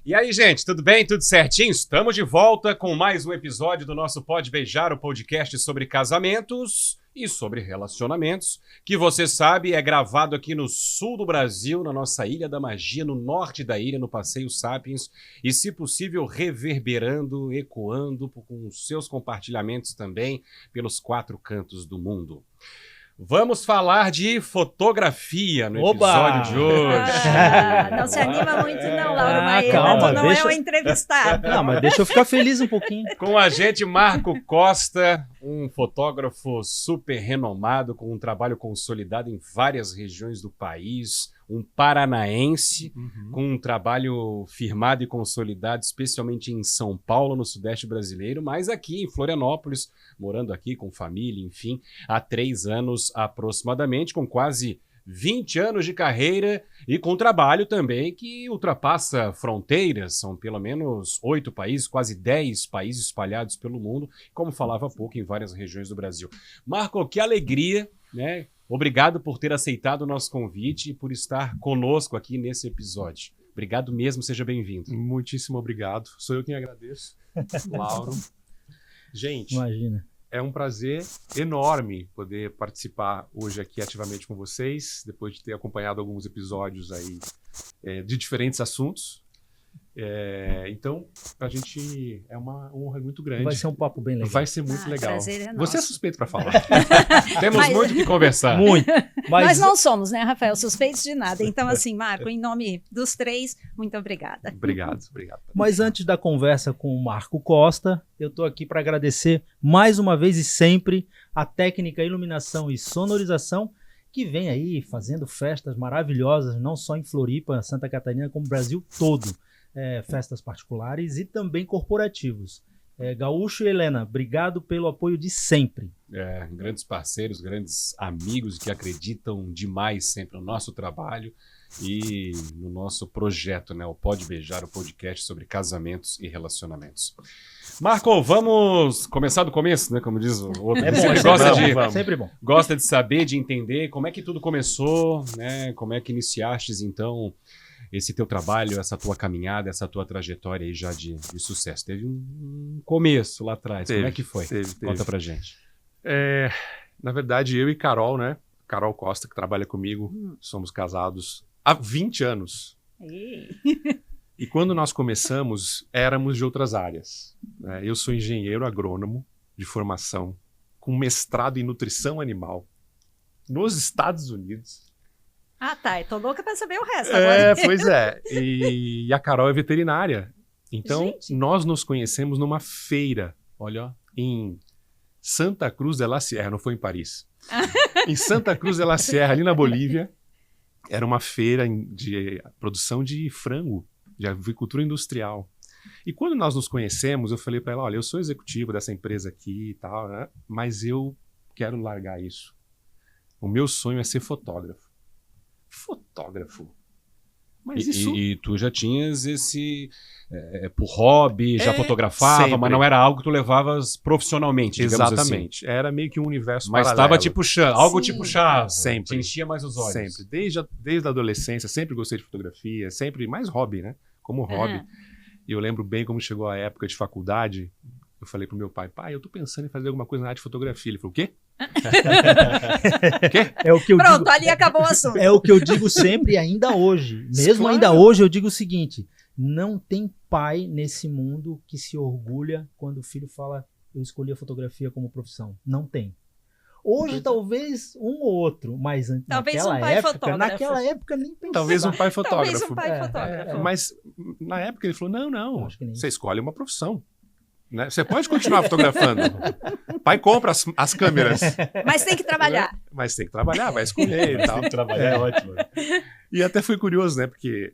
E aí, gente, tudo bem? Tudo certinho? Estamos de volta com mais um episódio do nosso Pode Beijar, o podcast sobre casamentos e sobre relacionamentos, que você sabe é gravado aqui no sul do Brasil, na nossa Ilha da Magia, no norte da ilha, no Passeio Sapiens, e se possível reverberando, ecoando com os seus compartilhamentos também pelos 4 cantos do mundo. Vamos falar de fotografia no episódio de hoje. Não se anima muito não, Lauro Maeda. Calma, tu não é o entrevistado. Não, mas deixa eu ficar feliz um pouquinho. Com a gente, Marco Costa, um fotógrafo super renomado, com um trabalho consolidado em várias regiões do país, um paranaense, com um trabalho firmado e consolidado, especialmente em São Paulo, no Sudeste brasileiro, mas aqui em Florianópolis, morando aqui com família, enfim, há 3 anos aproximadamente, com quase 20 anos de carreira e com trabalho também que ultrapassa fronteiras, são pelo menos 8 países, quase 10 países espalhados pelo mundo, como falava há pouco, em várias regiões do Brasil. Marco, que alegria, né? Obrigado por ter aceitado o nosso convite e por estar conosco aqui nesse episódio. Obrigado mesmo, seja bem-vindo. Muitíssimo obrigado. Sou eu quem agradeço, Lauro. Gente, Imagina. é um prazer enorme poder participar hoje aqui ativamente com vocês, depois de ter acompanhado alguns episódios aí de diferentes assuntos. Então, pra gente é uma honra muito grande. Vai ser um papo bem legal. Vai ser muito legal. Prazer é Você é nosso. suspeito para falar. Temos muito o que conversar. Muito. Nós não somos, né, Rafael, suspeitos de nada. Então, assim, Marco, em nome dos 3, muito obrigada. Obrigado. Mas antes da conversa com o Marco Costa, eu estou aqui para agradecer mais uma vez e sempre a técnica iluminação e sonorização que vem aí fazendo festas maravilhosas, não só em Floripa, Santa Catarina, como no Brasil todo. Festas particulares e também corporativos. Gaúcho e Helena, obrigado pelo apoio de sempre. Grandes parceiros, grandes amigos que acreditam demais sempre no nosso trabalho e no nosso projeto, né? O Pode Beijar, o podcast sobre casamentos e relacionamentos. Marco, vamos começar do começo, né? Como diz o outro. Sempre bom. Gosta de saber, de entender como é que tudo começou, né? Como é que iniciastes, então, esse teu trabalho, essa tua caminhada, essa tua trajetória aí já de sucesso. Teve um começo lá atrás. Como é que foi? Conta pra gente. Na verdade, eu e Carol, né? Carol Costa, que trabalha comigo, somos casados há 20 anos. E quando nós começamos, éramos de outras áreas, né? Eu sou engenheiro agrônomo de formação, com mestrado em nutrição animal, nos Estados Unidos. Ah, tá. Eu tô louca pra saber o resto agora. Pois é. E a Carol é veterinária. Então, Gente. nós nos conhecemos numa feira, olha, em Santa Cruz de la Sierra, não foi em Paris. Em Santa Cruz de la Sierra, ali na Bolívia, era uma feira de produção de frango, de avicultura industrial. E quando nós nos conhecemos, eu falei para ela, olha, eu sou executivo dessa empresa aqui e tal, né? Mas eu quero largar isso. O meu sonho é ser fotógrafo. Fotógrafo. Mas E tu já tinhas esse por hobby, já fotografava, sempre. mas não era algo que tu levavas profissionalmente, digamos Exatamente. Era meio que um universo Mas paralelo. estava tipo algo Sim. tipo chave, Sempre. te enchia mais os olhos. Sempre. Desde a adolescência, sempre gostei de fotografia, sempre mais hobby, né? Como hobby. E eu lembro bem como chegou a época de faculdade, eu falei pro meu pai, eu tô pensando em fazer alguma coisa na área de fotografia. Ele falou, o quê? É o que eu Pronto, digo, ali acabou o assunto. é o que eu digo sempre e ainda hoje. Mesmo Claro. ainda hoje eu digo o seguinte, não tem pai nesse mundo que se orgulha quando o filho fala eu escolhi a fotografia como profissão. Não tem. Hoje talvez um ou outro, mas Talvez naquela um pai época, fotógrafo. naquela época nem pensava. Talvez um pai fotógrafo. Talvez um pai fotógrafo. Mas na época ele falou, não, Acho que nem você escolhe uma profissão. Né? Você pode continuar fotografando. Pai compra as câmeras. Mas tem que trabalhar. Mas tem que trabalhar, vai escolher e tal. Trabalhar é ótimo. E até foi curioso, né? Porque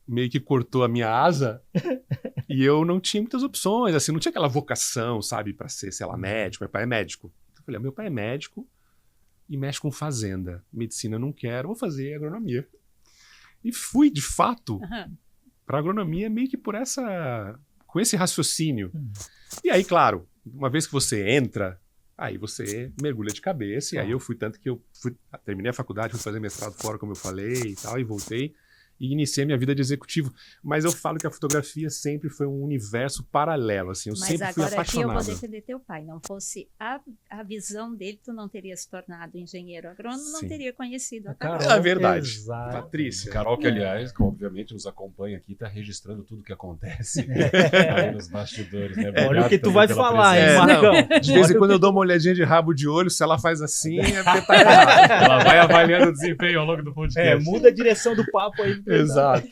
meio que cortou a minha asa e eu não tinha muitas opções, assim, não tinha aquela vocação, sabe, para ser, sei lá, médico. Meu pai é médico. Eu falei, meu pai é médico e mexe com fazenda. Medicina eu não quero, vou fazer agronomia. E fui, de fato, para agronomia meio que com esse raciocínio. E aí, claro, uma vez que você entra, aí você mergulha de cabeça. E aí eu fui, tanto que terminei a faculdade, fui fazer mestrado fora, como eu falei e tal, e voltei. e iniciei minha vida de executivo. Mas eu falo que a fotografia sempre foi um universo paralelo, assim, eu sempre fui agora aqui eu vou apaixonado. defender teu pai. Não fosse a visão dele, tu não teria se tornado engenheiro agrônomo, não Sim. teria conhecido a Carol. Carol. É verdade. Exato. Patrícia. Carol, que aliás, que obviamente nos acompanha aqui, está registrando tudo que acontece aí nos bastidores. Né? Olha Obrigado o que tu também vai pela falar, hein, presença. Marcão? De vez em quando eu dou uma olhadinha de rabo de olho, se ela faz assim, é porque tá errado. Ela vai avaliando o desempenho ao longo do podcast. Muda a direção do papo aí. Exato.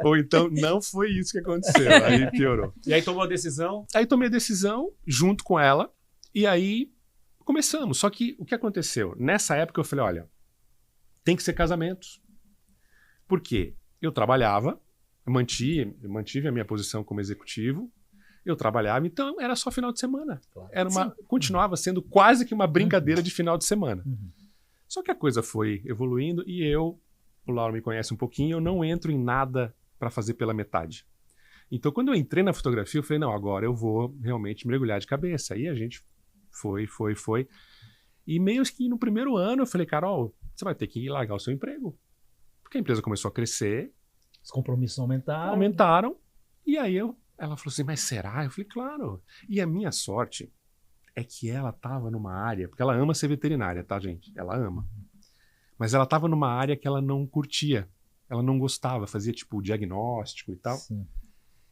Ou então, não foi isso que aconteceu, aí piorou. E aí tomou a decisão. Aí tomei a decisão junto com ela, e aí começamos. Só que o que aconteceu? Nessa época eu falei, olha, tem que ser casamentos. Por quê? Eu trabalhava, mantive a minha posição como executivo, eu trabalhava, então era só final de semana. Claro. Continuava sendo quase que uma brincadeira de final de semana. Uhum. Só que a coisa foi evoluindo e o Lauro me conhece um pouquinho, eu não entro em nada para fazer pela metade. Então, quando eu entrei na fotografia, eu falei, não, agora eu vou realmente mergulhar de cabeça. Aí a gente foi. E meio que no primeiro ano eu falei, Carol, você vai ter que largar o seu emprego. Porque a empresa começou a crescer, Os compromissos aumentaram, e aí ela falou assim, mas será? Eu falei, claro. E a minha sorte é que ela estava numa área, porque ela ama ser veterinária, tá, gente? Ela ama. Mas ela estava numa área que ela não curtia, ela não gostava, fazia tipo diagnóstico e tal. Sim.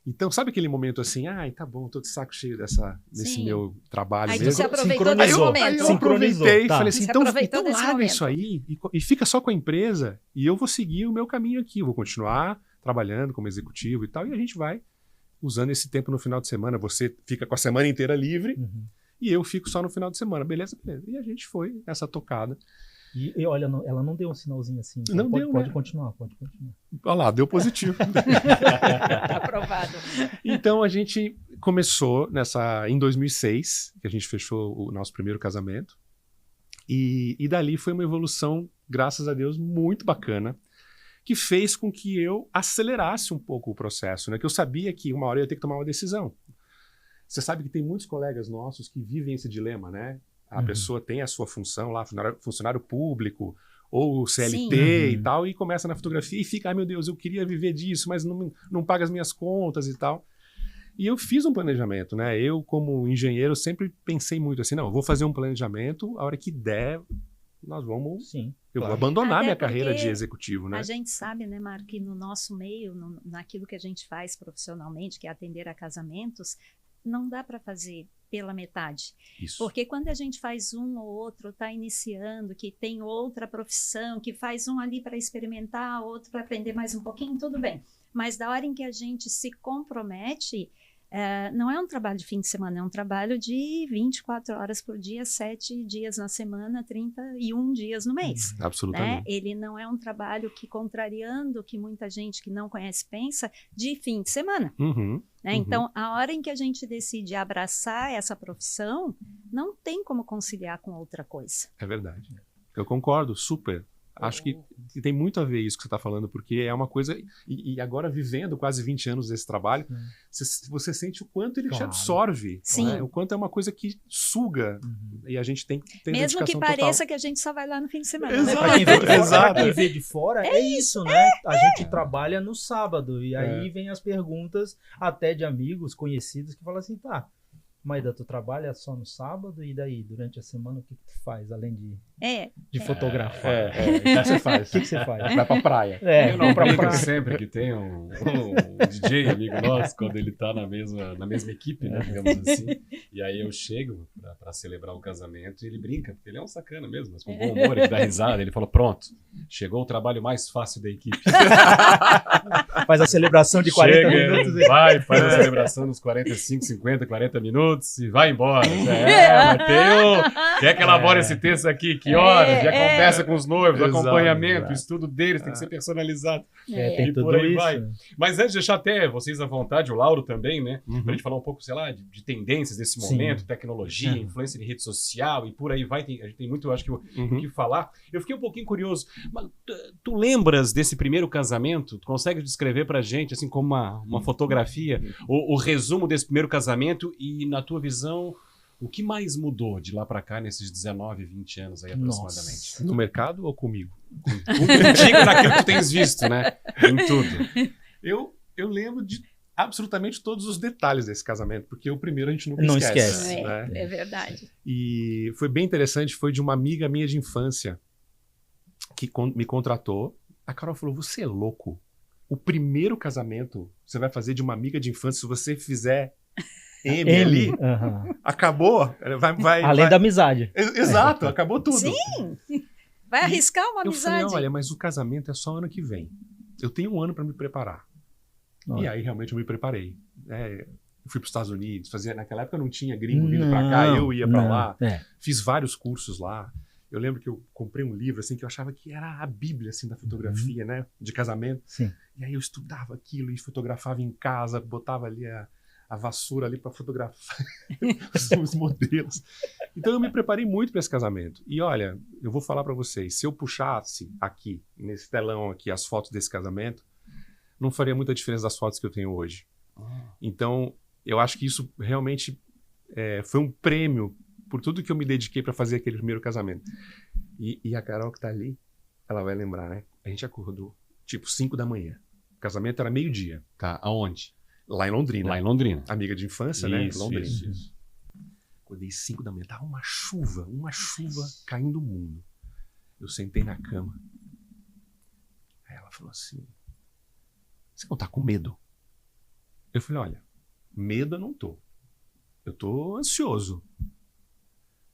Então, sabe aquele momento assim, ai, tá bom, tô de saco cheio desse Sim. meu trabalho Aí tu mesmo. se aproveitou Sincronizou. desse Aí momento. eu Sincronizou, aproveitei e tá. falei assim, Se então aproveitou desse larga momento. isso aí e fica só com a empresa e eu vou seguir o meu caminho aqui, eu vou continuar trabalhando como executivo e tal, e a gente vai usando esse tempo no final de semana, você fica com a semana inteira livre Uhum. e eu fico só no final de semana, beleza? E a gente foi nessa tocada. E olha, ela não deu um sinalzinho assim. Então Não deu, pode né? continuar. Olha lá, deu positivo. Aprovado. Então a gente começou em 2006, que a gente fechou o nosso primeiro casamento. E dali foi uma evolução, graças a Deus, muito bacana, que fez com que eu acelerasse um pouco o processo, né? Que eu sabia que uma hora eu ia ter que tomar uma decisão. Você sabe que tem muitos colegas nossos que vivem esse dilema, né? A pessoa tem a sua função lá, funcionário público, ou CLT Sim. e tal, e começa na fotografia e fica, ai meu Deus, eu queria viver disso, mas não paga as minhas contas e tal. E eu fiz um planejamento, né? Eu, como engenheiro, sempre pensei muito assim, não, eu vou fazer um planejamento, a hora que der, nós vamos... Sim. Eu vou claro. abandonar Até minha carreira porque de executivo, né? A gente sabe, né, Marco, que no nosso meio, naquilo que a gente faz profissionalmente, que é atender a casamentos, não dá para fazer pela metade. Isso. Porque quando a gente faz um ou outro, está iniciando, que tem outra profissão, que faz um ali para experimentar, outro para aprender mais um pouquinho, tudo bem. Mas da hora em que a gente se compromete, não é um trabalho de fim de semana, é um trabalho de 24 horas por dia, 7 dias na semana, 31 dias no mês. Né? Absolutamente. Ele não é um trabalho que, contrariando o que muita gente que não conhece pensa, de fim de semana. Uhum. Né? Uhum. Então, a hora em que a gente decide abraçar essa profissão, não tem como conciliar com outra coisa. É verdade. Eu concordo, super. Acho que tem muito a ver isso que você está falando, porque é uma coisa... E agora, vivendo quase 20 anos desse trabalho, você sente o quanto ele te absorve. Sim. Né? O quanto é uma coisa que suga. E a gente tem que ter Mesmo que dedicação pareça total. que a gente só vai lá no fim de semana. Exato. Pra quem vê de fora, Exato. pra quem vê de fora, é isso, né? A gente trabalha no sábado. E aí vem as perguntas até de amigos, conhecidos, que falam assim, tá, Maida, tu trabalha só no sábado e daí, durante a semana, o que tu faz, além de fotografar? O que você faz? O que você faz? Vai pra praia. É, Eu não pra brinco praia. sempre que tem um DJ amigo nosso, quando ele tá na mesma equipe, né, digamos assim. E aí eu chego pra celebrar o casamento e ele brinca, porque ele é um sacana mesmo, mas com bom humor, ele dá risada. Ele falou, pronto, chegou o trabalho mais fácil da equipe. Faz a celebração de 40 Chega, minutos. vai, faz a celebração nos 45, 50, 40 minutos e vai embora. Mateus, quer que elabore esse texto aqui? Que horas? Já conversa com os noivos, Exato, acompanhamento, exato. o estudo deles tem que ser personalizado. Tem E tudo por aí isso. vai. Mas antes de deixar até vocês à vontade, o Lauro também, né? Uhum. Pra gente falar um pouco, sei lá, de tendências desse Sim. momento, tecnologia, influência de rede social e por aí vai. A gente tem muito, eu acho que, o que falar. Eu fiquei um pouquinho curioso. Mas, tu lembras desse primeiro casamento? Tu consegue descrever pra gente, assim, como uma fotografia, o resumo desse primeiro casamento e, na tua visão, o que mais mudou de lá pra cá nesses 19, 20 anos aí aproximadamente? Nossa. No mercado ou comigo? Contigo naquilo que tu tens visto, né? Em tudo. Eu lembro de absolutamente todos os detalhes desse casamento, porque o primeiro a gente nunca Não esquece. esquece. Né? É verdade. E foi bem interessante, foi de uma amiga minha de infância que me contratou. A Carol falou, você é louco? O primeiro casamento você vai fazer de uma amiga de infância, se você fizer M ali, acabou. Além da amizade. Exato, acabou tudo. Sim! Vai arriscar uma Eu falei, amizade. olha, mas o casamento é só ano que vem. Eu tenho um ano para me preparar. Olha. E aí realmente eu me preparei. Eu fui para os Estados Unidos, naquela época não tinha gringo vindo para cá, eu ia para lá. Fiz vários cursos lá. Eu lembro que eu comprei um livro assim que eu achava que era a Bíblia assim da fotografia, né, de casamento. Sim. E aí eu estudava aquilo e fotografava em casa, botava ali a vassoura ali para fotografar os modelos. Então eu me preparei muito para esse casamento. E olha, eu vou falar para vocês, se eu puxasse aqui nesse telão aqui as fotos desse casamento, não faria muita diferença das fotos que eu tenho hoje. Então eu acho que isso realmente foi um prêmio por tudo que eu me dediquei para fazer aquele primeiro casamento. E a Carol que tá ali, ela vai lembrar, né? A gente acordou tipo 5 da manhã. O casamento era meio-dia. Tá, aonde? Lá em Londrina. Lá em Londrina. Amiga de infância, né? Londrina. Isso. Acordei 5 da manhã. Tava uma chuva caindo do mundo. Eu sentei na cama. Aí ela falou assim, você não tá com medo? Eu falei, olha, medo eu não tô. Eu tô ansioso.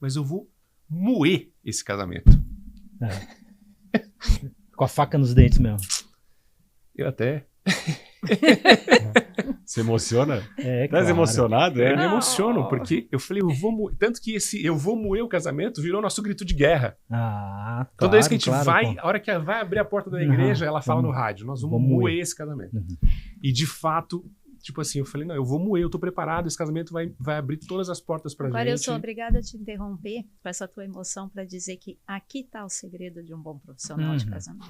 Mas eu vou moer esse casamento. Com a faca nos dentes mesmo. Eu até... Se emociona? Tá Tá emocionado? Eu me emociono, porque eu falei, eu vou moer. Tanto que eu vou moer o casamento virou nosso grito de guerra. Claro, Toda vez que a gente vai, pô. a hora que vai abrir a porta da igreja, ela fala no rádio, nós vamos moer esse casamento. E de fato, tipo assim, eu falei, não, eu vou moer, eu tô preparado, esse casamento vai abrir todas as portas pra gente. Agora eu sou obrigada a te interromper com essa tua emoção para dizer que aqui está o segredo de um bom profissional de casamento.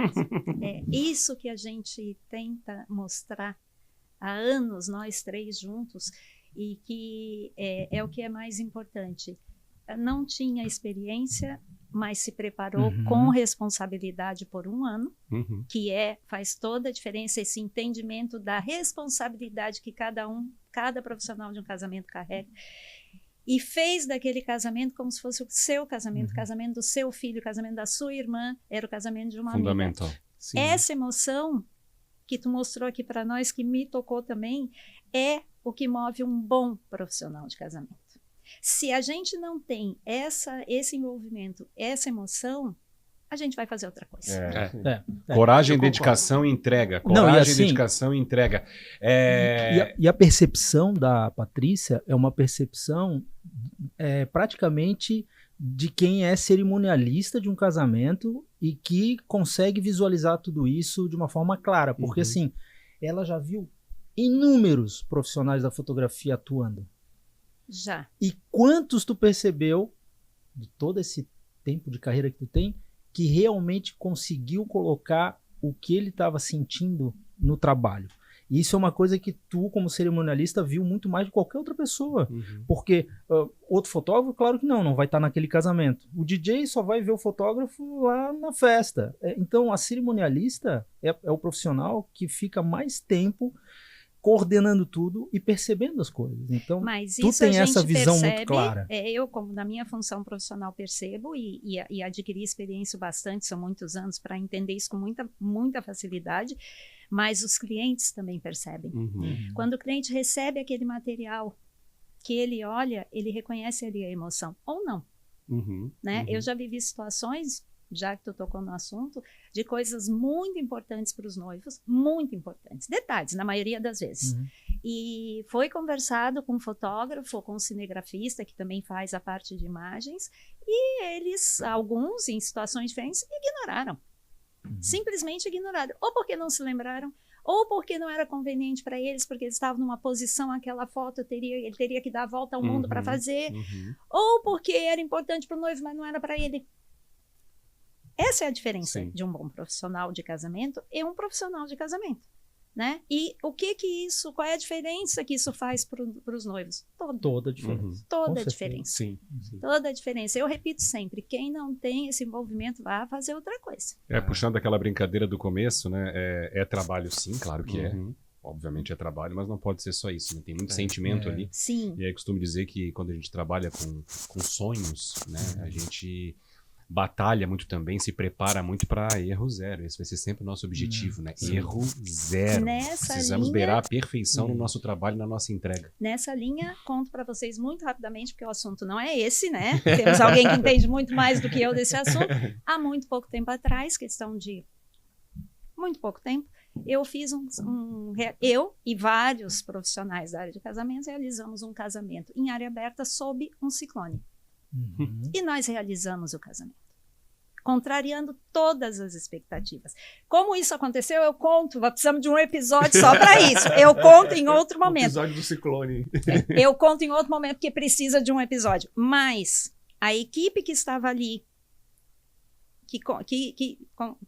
É isso que a gente tenta mostrar há anos, nós três juntos, e que é o que é mais importante. Não tinha experiência, mas se preparou com responsabilidade por um ano, que faz toda a diferença, esse entendimento da responsabilidade que cada profissional de um casamento carrega, e fez daquele casamento como se fosse o seu casamento, o casamento do seu filho, o casamento da sua irmã, era o casamento de uma Fundamental. amiga. Sim. Essa emoção que tu mostrou aqui para nós, que me tocou também, é o que move um bom profissional de casamento. Se a gente não tem esse envolvimento, essa emoção, a gente vai fazer outra coisa. Coragem, dedicação e entrega. Coragem, Não, e assim, dedicação e entrega. E a percepção da Patrícia é uma percepção praticamente de quem é cerimonialista de um casamento e que consegue visualizar tudo isso de uma forma clara. Porque assim, ela já viu inúmeros profissionais da fotografia atuando. Já. E quantos tu percebeu, de todo esse tempo de carreira que tu tem, que realmente conseguiu colocar o que ele estava sentindo no trabalho? E isso é uma coisa que tu, como cerimonialista, viu muito mais de qualquer outra pessoa. Porque outro fotógrafo, claro que não vai estar naquele casamento. O DJ só vai ver o fotógrafo lá na festa. Então, a cerimonialista é o profissional que fica mais tempo coordenando tudo e percebendo as coisas. Então, mas tu isso tem a gente essa visão percebe, muito clara. Eu, como na minha função profissional, percebo e adquiri experiência bastante, são muitos anos, para entender isso com muita facilidade, mas os clientes também percebem. Quando o cliente recebe aquele material que ele olha, ele reconhece ali a emoção, ou não. Né? Eu já vivi situações, já que tu tocou no assunto, de coisas muito importantes para os noivos, muito importantes, detalhes, na maioria das vezes. E foi conversado com um fotógrafo, com um cinegrafista, que também faz a parte de imagens, e eles, alguns, em situações diferentes, ignoraram. Simplesmente ignoraram. Ou porque não se lembraram, ou porque não era conveniente para eles, porque eles estavam numa posição, aquela foto ele teria que dar a volta ao mundo para fazer, ou porque era importante para o noivo, mas não era para ele. Essa é a diferença de um bom profissional de casamento e um profissional de casamento. né? E o que isso, qual é a diferença que isso faz para os noivos? Toda a diferença. Toda Com a diferença. Sim. Toda a diferença. Eu repito sempre, quem não tem esse envolvimento vai fazer outra coisa. Puxando aquela brincadeira do começo, né? É trabalho sim, claro que é. Uhum. Obviamente é trabalho, mas não pode ser só isso, né? Tem muito sentimento ali. Sim. E aí costumo dizer que quando a gente trabalha com sonhos, né? A gente batalha muito também, se prepara muito para erro zero. Esse vai ser sempre o nosso objetivo, né? Sim. Erro zero. Precisamos beirar a perfeição no nosso trabalho, na nossa entrega. Nessa linha, conto para vocês muito rapidamente, porque o assunto não é esse, né? Temos alguém que entende muito mais do que eu desse assunto. Há muito pouco tempo atrás, questão de muito pouco tempo, eu fiz eu e vários profissionais da área de casamentos realizamos um casamento em área aberta sob um ciclone. E nós realizamos o casamento, contrariando todas as expectativas. Como isso aconteceu, eu conto, precisamos de um episódio só para isso. Eu conto em outro momento. Episódio do ciclone. Eu conto em outro momento, porque precisa de um episódio. Mas a equipe que estava ali, que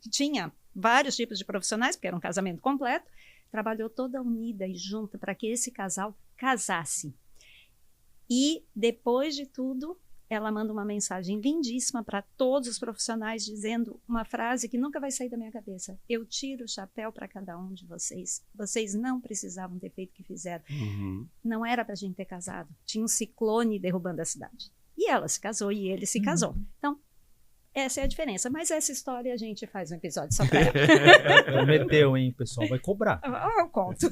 tinha vários tipos de profissionais, porque era um casamento completo, trabalhou toda unida e junta para que esse casal casasse. E, depois de tudo, ela manda uma mensagem lindíssima para todos os profissionais, dizendo uma frase que nunca vai sair da minha cabeça. Eu tiro o chapéu para cada um de vocês. Vocês não precisavam ter feito o que fizeram. Não era para a gente ter casado. Tinha um ciclone derrubando a cidade. E ela se casou e ele se casou. Então, essa é a diferença. Mas essa história a gente faz um episódio só para ela. Prometeu, hein? O pessoal vai cobrar. Eu conto.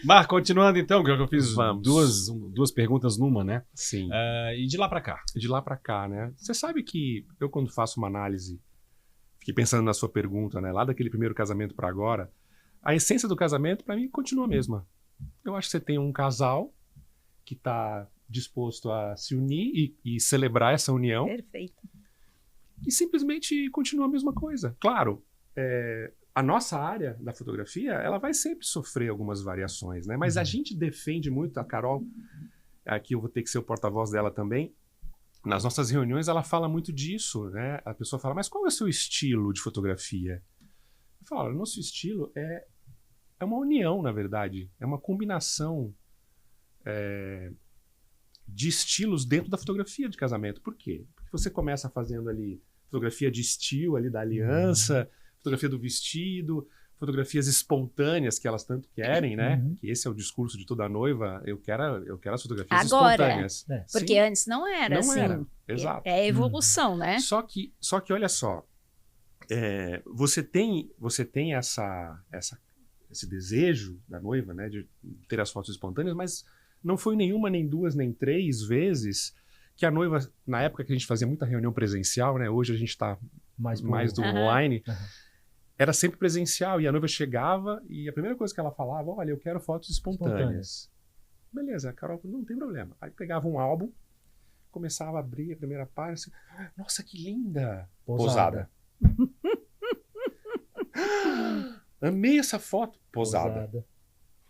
Marco, continuando então, que eu fiz Vamos. duas perguntas numa, né? Sim. E de lá para cá? De lá para cá, né? Você sabe que eu, quando faço uma análise, fiquei pensando na sua pergunta, né? Lá daquele primeiro casamento para agora, a essência do casamento, para mim, continua a mesma. Eu acho que você tem um casal que está disposto a se unir e celebrar essa união. Perfeito. E simplesmente continua a mesma coisa. Claro, a nossa área da fotografia, ela vai sempre sofrer algumas variações, né? Mas a gente defende muito, a Carol, aqui eu vou ter que ser o porta-voz dela também, nas nossas reuniões ela fala muito disso, né? A pessoa fala, mas qual é o seu estilo de fotografia? Eu falo, olha, o nosso estilo é uma união, na verdade. É uma combinação de estilos dentro da fotografia de casamento. Por quê? Porque você começa fazendo ali fotografia de estilo ali da aliança, fotografia do vestido, fotografias espontâneas que elas tanto querem, né? Que esse é o discurso de toda noiva. Eu quero as fotografias espontâneas. Porque Sim, antes não era não assim. era. Exato. É evolução, né? Só que olha só, você tem esse desejo da noiva, né, de ter as fotos espontâneas, mas não foi nenhuma, nem duas, nem três vezes que a noiva, na época que a gente fazia muita reunião presencial, né, hoje a gente está mais do online, era sempre presencial, e a noiva chegava e a primeira coisa que ela falava, olha, eu quero fotos espontâneas. Beleza, a Carol, não tem problema. Aí pegava um álbum, começava a abrir a primeira página, assim, nossa, que linda! Posada. Amei essa foto. Posada.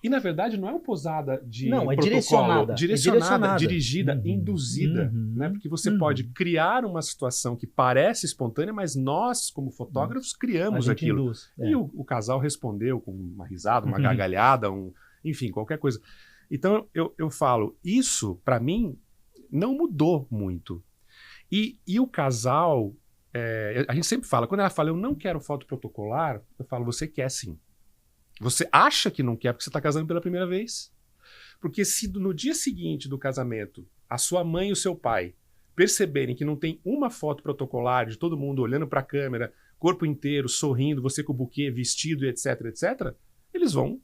E, na verdade, não é uma posada de protocolo. Direcionada, dirigida, induzida. Né? Porque você pode criar uma situação que parece espontânea, mas nós, como fotógrafos, criamos aquilo. Induz, E o casal respondeu com uma risada, uma gargalhada, enfim, qualquer coisa. Então, eu falo, isso, para mim, não mudou muito. E o casal... a gente sempre fala, quando ela fala, eu não quero foto protocolar, eu falo, você quer sim. Você acha que não quer porque você está casando pela primeira vez. Porque se no dia seguinte do casamento, a sua mãe e o seu pai perceberem que não tem uma foto protocolar de todo mundo olhando para a câmera, corpo inteiro, sorrindo, você com o buquê, vestido, etc, etc, eles vão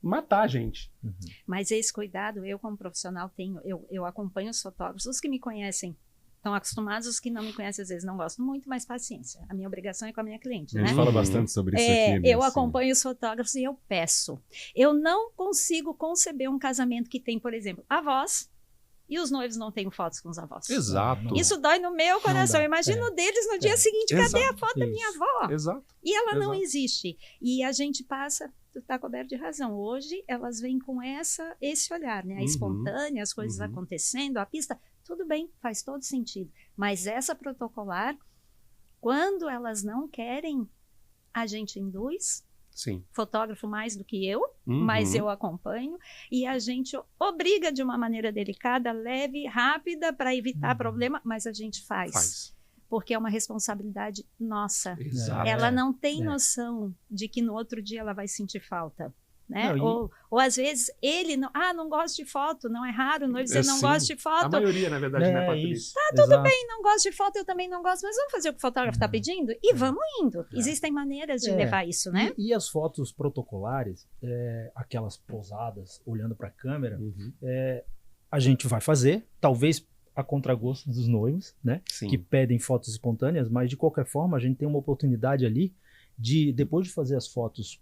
matar a gente. Mas esse cuidado, eu como profissional tenho, eu acompanho os fotógrafos, os que me conhecem estão acostumados, os que não me conhecem às vezes não gostam muito, mas paciência. A minha obrigação é com a minha cliente, né? A gente fala bastante sobre isso aqui. Eu acompanho os fotógrafos e eu peço. Eu não consigo conceber um casamento que tem, por exemplo, avós e os noivos não têm fotos com os avós. Exato. Isso dói no meu coração. Eu imagino deles no dia seguinte, cadê a foto da minha avó? Exato. E ela não existe. E a gente passa... Tu está coberto de razão. Hoje, elas vêm com esse olhar, né? A espontânea, as coisas acontecendo, a pista, tudo bem, faz todo sentido. Mas essa protocolar, quando elas não querem, a gente induz, Sim. fotógrafo mais do que eu, Uhum. mas eu acompanho, e a gente obriga de uma maneira delicada, leve, rápida, para evitar problema, mas a gente faz. Porque é uma responsabilidade nossa. Exato. Ela não tem É. noção de que no outro dia ela vai sentir falta. Né? Não, Ou às vezes ele não gosta de foto, não é raro noivo dizer não Sim. gosta de A foto, maioria, na verdade, né, Patrícia? Isso. Tá tudo bem. não gosta de foto, eu também não gosto, mas vamos fazer o que o fotógrafo está pedindo e vamos indo. Existem maneiras de levar isso, né? E as fotos protocolares, aquelas posadas, olhando para a câmera, Uhum. a gente vai fazer, talvez a contragosto dos noivos, né? Sim. Que pedem fotos espontâneas, mas de qualquer forma a gente tem uma oportunidade ali de, depois de fazer as fotos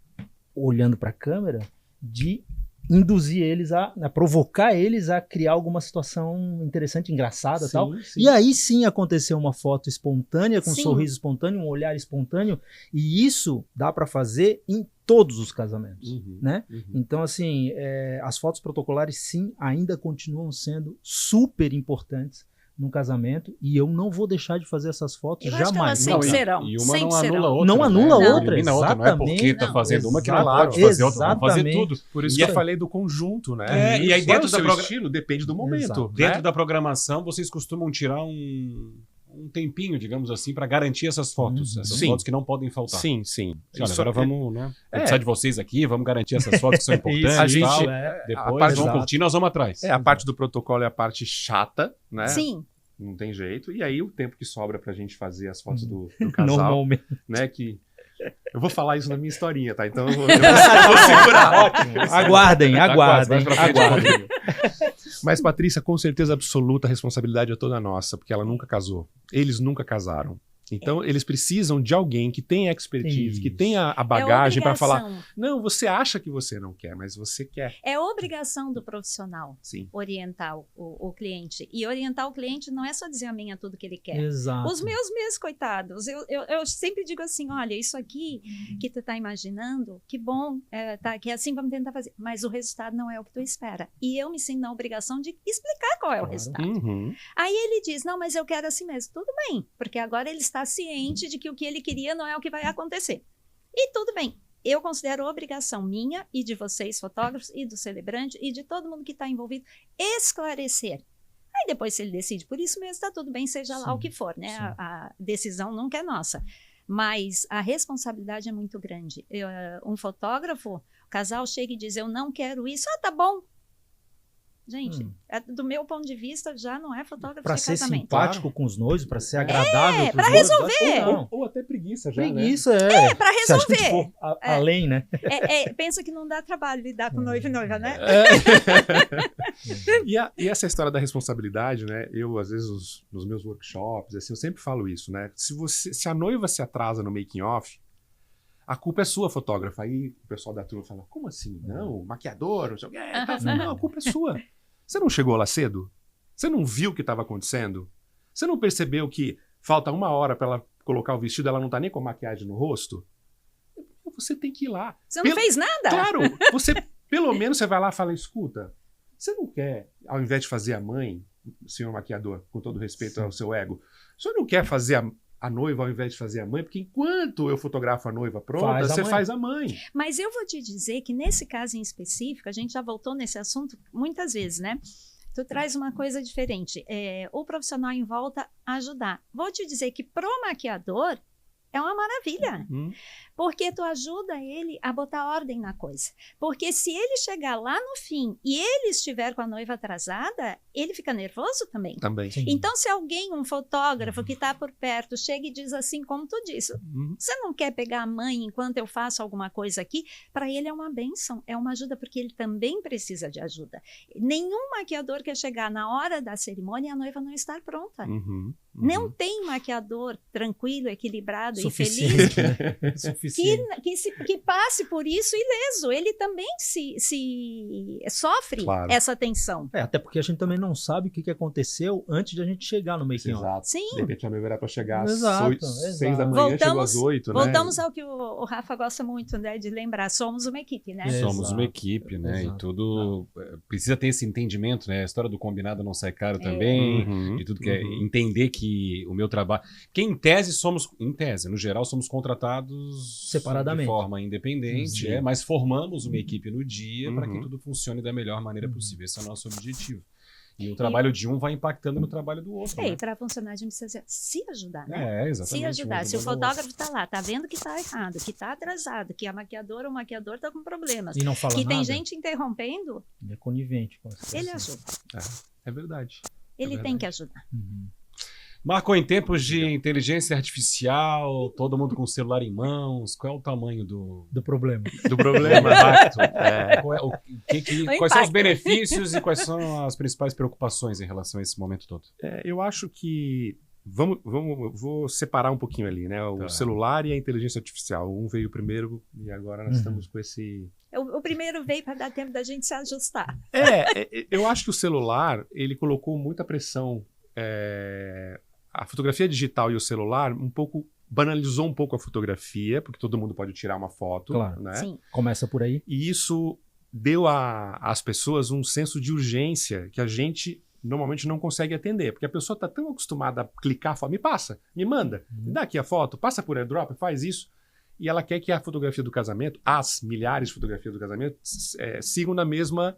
olhando para a câmera, de induzir eles provocar eles a criar alguma situação interessante, engraçada e tal. Sim. E aí sim aconteceu uma foto espontânea, com um Sim. sorriso espontâneo, um olhar espontâneo, e isso dá para fazer em todos os casamentos, Uhum. né? Uhum. Então, assim, as fotos protocolares, sim, ainda continuam sendo super importantes no casamento, e eu não vou deixar de fazer essas fotos Eu acho que jamais. elas sempre e- serão. E uma sempre não anula serão. a outra. Não anula né? a outra, Elimina a outra, não é porque exatamente. tá fazendo uma que não Exato, pode fazer outra, vamos fazer exatamente. tudo. Por isso E que eu é- falei do conjunto, né? É, e aí Qual é dentro o da seu estilo depende do momento. Exato. né? Dentro da programação, vocês costumam tirar um tempinho, digamos assim, para garantir essas fotos. Essas Sim. fotos que não podem faltar. Sim, sim. Olha, Isso agora é- vamos, né? É. Precisar de vocês aqui, vamos garantir essas fotos que são importantes Isso, a e gente- tal. é. Depois a parte- vamos Exato. curtir, nós vamos atrás. a parte do protocolo é a parte chata, né? Sim. Não tem jeito. E aí o tempo que sobra pra gente fazer as fotos do casal, Normalmente. né? Que eu vou falar isso na minha historinha, tá? Então eu vou segurar. Ótimo. Aguardem, Tá quase, aguardem, mais pra frente, aguardem. Mas, Patrícia, com certeza absoluta, a responsabilidade é toda nossa, porque ela nunca casou. Eles nunca casaram. Então, eles precisam de alguém que tenha expertise, que Isso. tenha a bagagem para falar: obrigação. não, você acha que você não quer, mas você quer. É obrigação do profissional Sim. orientar o cliente. E orientar o cliente não é só dizer amém a tudo que ele quer. Exato. Os meus mesmos, coitados, eu sempre digo assim, olha, isso aqui que tu tá imaginando, que bom, que assim vamos tentar fazer, mas o resultado não é o que tu espera. E eu me sinto na obrigação de explicar qual é o Claro. resultado. Uhum. Aí ele diz, não, mas eu quero assim mesmo. Tudo bem, porque agora ele está ciente de que o que ele queria não é o que vai acontecer. E tudo bem. Eu considero obrigação minha e de vocês, fotógrafos, e do celebrante, e de todo mundo que está envolvido, esclarecer. Aí depois, se ele decide por isso mesmo, está tudo bem, seja lá Sim, o que for, né? sim. A decisão nunca é nossa. Mas a responsabilidade é muito grande. Um fotógrafo, o casal chega e diz, eu não quero isso. Ah, tá bom. Gente, do meu ponto de vista, já não é fotógrafo Para de ser casamento. simpático com os noivos, para ser agradável pra pros noivos, resolver. ou não. Ou até preguiça já, né? Preguiça, Para Se a gente resolver. for além, né? Pensa que não dá trabalho lidar com noivo e noiva, né? E essa história da responsabilidade, né? Eu, às vezes, nos meus workshops, assim, eu sempre falo isso, né? Se a noiva se atrasa no making off, a culpa é sua, fotógrafa. Aí o pessoal da turma fala, como assim? Não, maquiador, não sei o quê. Eu falo, não, a culpa é sua. Você não chegou lá cedo? Você não viu o que estava acontecendo? Você não percebeu que falta 1 hora para ela colocar o vestido, ela não tá nem com maquiagem no rosto? Você tem que ir lá. Você não fez nada? Claro, pelo menos você vai lá e fala, escuta, você não quer, ao invés de fazer a mãe, senhor maquiador, com todo respeito ao seu ego, o senhor não quer fazer a noiva ao invés de fazer a mãe? Porque enquanto eu fotografo a noiva pronta, você faz a mãe. Mas eu vou te dizer que nesse caso em específico, a gente já voltou nesse assunto muitas vezes, né? Tu traz uma coisa diferente. O profissional em volta ajudar. Vou te dizer que pro maquiador é uma maravilha. Porque tu ajuda ele a botar ordem na coisa. Porque se ele chegar lá no fim e ele estiver com a noiva atrasada, ele fica nervoso também. Também. Sim. Então, se alguém, um fotógrafo que está por perto, chega e diz assim, como tu disse, você não quer pegar a mãe enquanto eu faço alguma coisa aqui? Para ele é uma bênção, é uma ajuda, porque ele também precisa de ajuda. Nenhum maquiador quer chegar na hora da cerimônia e a noiva não estar pronta. Não tem maquiador tranquilo, equilibrado e feliz Suficiente, né? Suficiente. que passe por isso ileso. Ele também sofre essa tensão. Até porque a gente também não sabe o que aconteceu antes de a gente chegar no making off. Exato. Sim. De repente a noiva era para chegar Exato, às 6 da manhã, chegou às 8, né? Voltamos ao que o Rafa gosta muito, né, de lembrar. Somos uma equipe, né? Somos uma equipe, né? Exato. E tudo precisa ter esse entendimento, né? A história do combinado não sai caro também. E tudo que é entender que que o meu trabalho... Que em tese, no geral, somos contratados separadamente, de forma independente, mas formamos uma equipe no dia para que tudo funcione da melhor maneira possível. Esse é o nosso objetivo. E o trabalho de um vai impactando no trabalho do outro. E para funcionar, a gente precisa se ajudar, né? Exatamente. Se ajudar. Se o fotógrafo está lá, está vendo que está errado, que está atrasado, que a maquiadora ou o maquiador está com problemas, e não fala que nada, tem gente interrompendo, ele é conivente com isso. Ele ajuda. É verdade. Ele tem que ajudar. Marco, em tempos de inteligência artificial, todo mundo com o celular em mãos, qual é o tamanho do problema? Do problema. Quais são os benefícios e quais são as principais preocupações em relação a esse momento todo? Eu acho que vou separar um pouquinho ali, né? O celular e a inteligência artificial. Um veio primeiro e agora nós estamos com esse... O primeiro veio para dar tempo da gente se ajustar. Eu acho que o celular, ele colocou muita pressão. A fotografia digital e o celular um pouco banalizou um pouco a fotografia, porque todo mundo pode tirar uma foto, claro, né? Sim. Começa por aí. E isso deu às pessoas um senso de urgência que a gente normalmente não consegue atender, porque a pessoa está tão acostumada a clicar, fala, me passa, me manda, me dá aqui a foto, passa por AirDrop, faz isso. E ela quer que a fotografia do casamento, as milhares de fotografias do casamento, sigam na mesma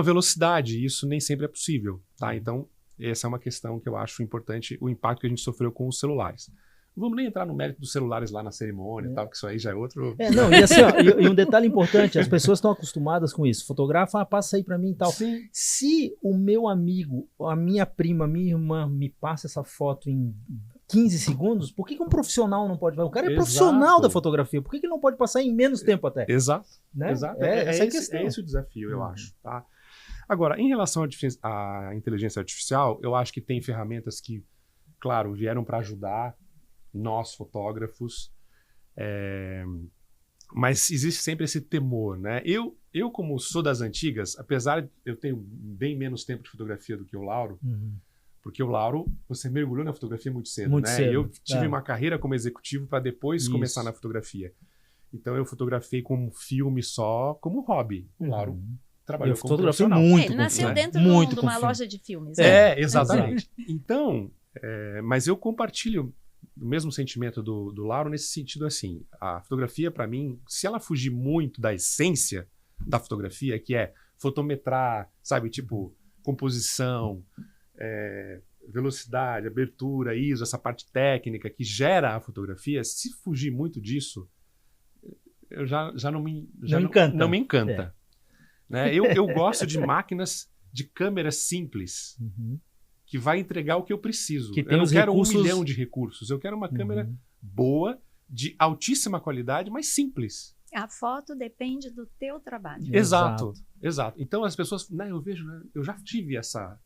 velocidade. E isso nem sempre é possível, tá? Então, essa é uma questão que eu acho importante, o impacto que a gente sofreu com os celulares. Não vamos nem entrar no mérito dos celulares lá na cerimônia e tal, que isso aí já é outro... E um detalhe importante, as pessoas estão acostumadas com isso. Fotografa, passa aí pra mim e tal. Sim. Se o meu amigo, a minha prima, minha irmã me passa essa foto em 15 segundos, por que um profissional não pode fazer? O cara é profissional da fotografia, por que ele não pode passar em menos tempo até? Exato. Né? Exato. Essa é a questão. É esse o desafio, eu acho. Tá? Agora, em relação à inteligência artificial, eu acho que tem ferramentas que, claro, vieram para ajudar nós, fotógrafos, mas existe sempre esse temor, né? Eu, como sou das antigas, apesar de eu ter bem menos tempo de fotografia do que o Lauro, porque o Lauro, você mergulhou na fotografia muito cedo, muito né? Cedo. Eu tive uma carreira como executivo para depois começar na fotografia. Então eu fotografei como filme só, como hobby. O Lauro trabalhou como profissional. Muito, ele nasceu dentro de uma loja de filmes. Exatamente. Então, mas eu compartilho o mesmo sentimento do Lauro nesse sentido assim. A fotografia, para mim, se ela fugir muito da essência da fotografia, que é fotometrar, sabe, tipo, composição, velocidade, abertura, ISO, essa parte técnica que gera a fotografia, se fugir muito disso, eu já não me encanta. Né? Eu gosto de máquinas, de câmeras simples, que vai entregar o que eu preciso. Eu não quero 1 milhão de recursos, eu quero uma câmera boa, de altíssima qualidade, mas simples. A foto depende do teu trabalho. Exato. Então as pessoas, né, eu vejo, né, eu já tive essa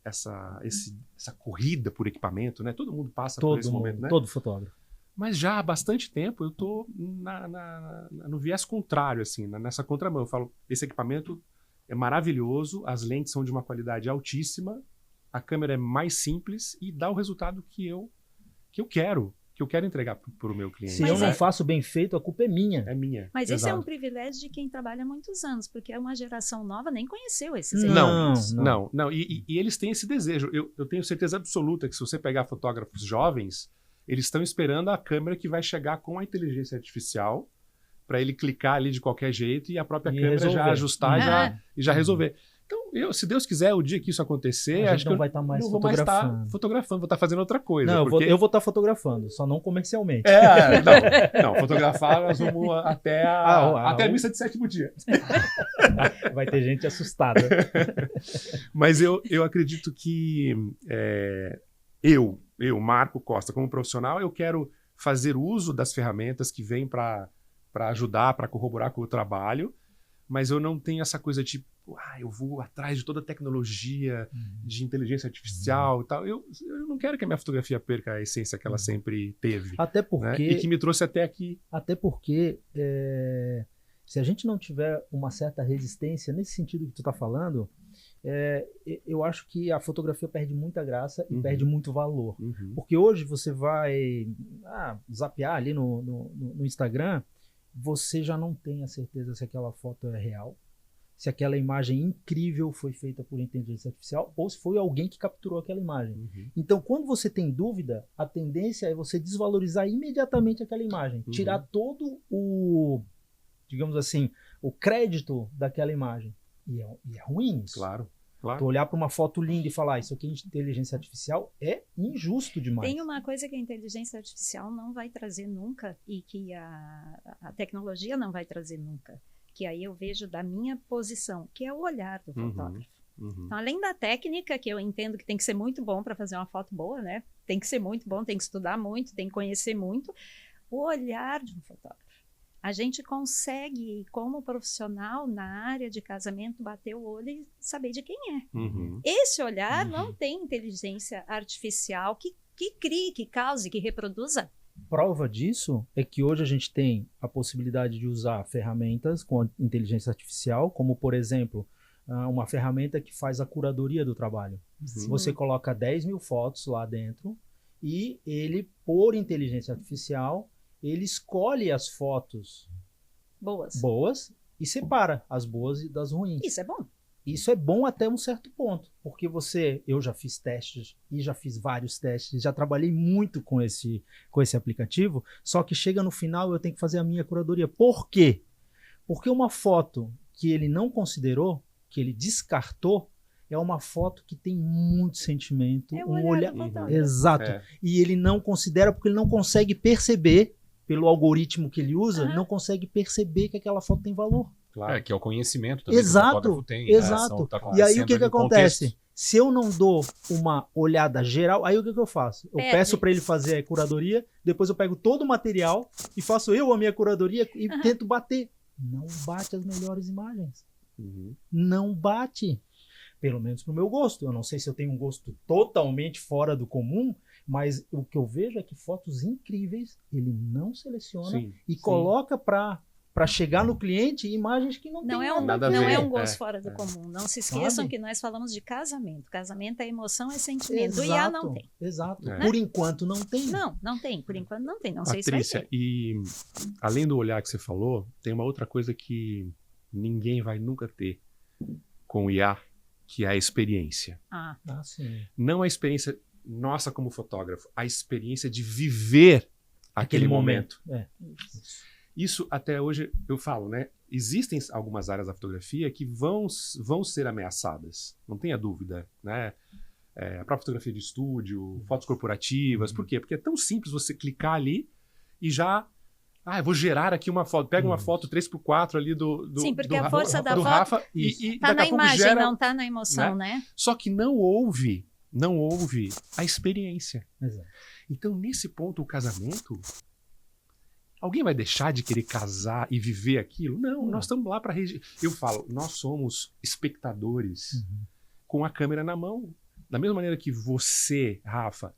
corrida por equipamento, né? Todo mundo passa por esse momento, né? Todo fotógrafo. Mas já há bastante tempo eu estou no viés contrário, assim, nessa contramão. Eu falo, esse equipamento é maravilhoso, as lentes são de uma qualidade altíssima, a câmera é mais simples e dá o resultado que eu quero entregar para o meu cliente. Se eu não faço bem feito, a culpa é minha. É minha. Mas esse é um privilégio de quem trabalha há muitos anos, porque uma geração nova nem conheceu esses equipamentos. Não. E eles têm esse desejo. Eu tenho certeza absoluta que se você pegar fotógrafos jovens, eles estão esperando a câmera que vai chegar com a inteligência artificial para ele clicar ali de qualquer jeito e a própria câmera já ajustar e já resolver. Então, se Deus quiser, o dia que isso acontecer, acho que eu vai estar mais não vou mais estar fotografando, vou estar fazendo outra coisa. Não, eu vou estar fotografando, só não comercialmente. Não, fotografar nós vamos até a missa de 7º dia. Vai ter gente assustada. Mas eu acredito que eu, Marco Costa, como profissional, eu quero fazer uso das ferramentas que vêm para ajudar, para corroborar com o trabalho, mas eu não tenho essa coisa tipo, eu vou atrás de toda a tecnologia de inteligência artificial e tal. Eu não quero que a minha fotografia perca a essência que ela sempre teve. Até porque... Né? E que me trouxe até aqui. Até porque se a gente não tiver uma certa resistência nesse sentido que tu está falando, eu acho que a fotografia perde muita graça e perde muito valor. Porque hoje você vai zapear ali no Instagram, você já não tem a certeza se aquela foto é real. se aquela imagem incrível foi feita por inteligência artificial ou se foi alguém que capturou aquela imagem. Uhum. Então, quando você tem dúvida, a tendência é você desvalorizar imediatamente aquela imagem, tirar todo o, digamos assim, o crédito daquela imagem. E é ruim isso. Claro. Tu olhar para uma foto linda e falar isso aqui é inteligência artificial é injusto demais. Tem uma coisa que a inteligência artificial não vai trazer nunca e que a tecnologia não vai trazer nunca, que aí eu vejo da minha posição, que é o olhar do fotógrafo. Então, além da técnica, que eu entendo que tem que ser muito bom para fazer uma foto boa, né? Tem que ser muito bom, tem que estudar muito, tem que conhecer muito. O olhar de um fotógrafo. A gente consegue, como profissional na área de casamento, bater o olho e saber de quem é. Esse olhar não tem inteligência artificial que crie, que cause, que reproduza. Prova disso é que hoje a gente tem a possibilidade de usar ferramentas com inteligência artificial, como, por exemplo, uma ferramenta que faz a curadoria do trabalho. Você coloca 10 mil fotos lá dentro e ele, por inteligência artificial, ele escolhe as fotos boas e separa as boas das ruins. Isso é bom. Isso é bom até um certo ponto, porque eu já fiz testes e já fiz vários testes, já trabalhei muito com esse aplicativo, só que chega no final eu tenho que fazer a minha curadoria. Por quê? Porque uma foto que ele não considerou, que ele descartou, é uma foto que tem muito sentimento, um olhar. Exato. E ele não considera porque ele não consegue perceber, pelo algoritmo que ele usa, não consegue perceber que aquela foto tem valor. Claro. Que é o conhecimento também exato, que o fotógrafo tem. Exato. E aí o que acontece? Contexto. Se eu não dou uma olhada geral, aí o que eu faço? Eu peço para ele fazer a curadoria, depois eu pego todo o material e faço a minha curadoria e tento bater. Não bate as melhores imagens. Não bate. Pelo menos pro meu gosto. Eu não sei se eu tenho um gosto totalmente fora do comum, mas o que eu vejo é que fotos incríveis ele não seleciona e coloca para chegar no cliente imagens que não tem nada a ver. Não é um gosto fora do comum. Não se esqueçam que nós falamos de casamento. Casamento é emoção, é sentimento. E a não tem. Exato. Por enquanto não tem. Não tem. Por enquanto não tem. Não sei se vai ter. E além do olhar que você falou, tem uma outra coisa que ninguém vai nunca ter com o IA, que é a experiência. Sim. Não a experiência nossa como fotógrafo, a experiência de viver aquele momento. Isso até hoje eu falo, né? Existem algumas áreas da fotografia que vão ser ameaçadas, não tenha dúvida, né? A própria fotografia de estúdio, fotos corporativas. Por quê? Porque é tão simples você clicar ali e já... eu vou gerar aqui uma foto. Pega uma foto 3x4 ali do Sim, porque a força da foto Rafa e tá na imagem, não tá na emoção, né? Só que não houve a experiência. Exato. Então, nesse ponto, o casamento... Alguém vai deixar de querer casar e viver aquilo? Não, nós estamos lá para... Eu falo, nós somos espectadores com a câmera na mão. Da mesma maneira que você, Rafa,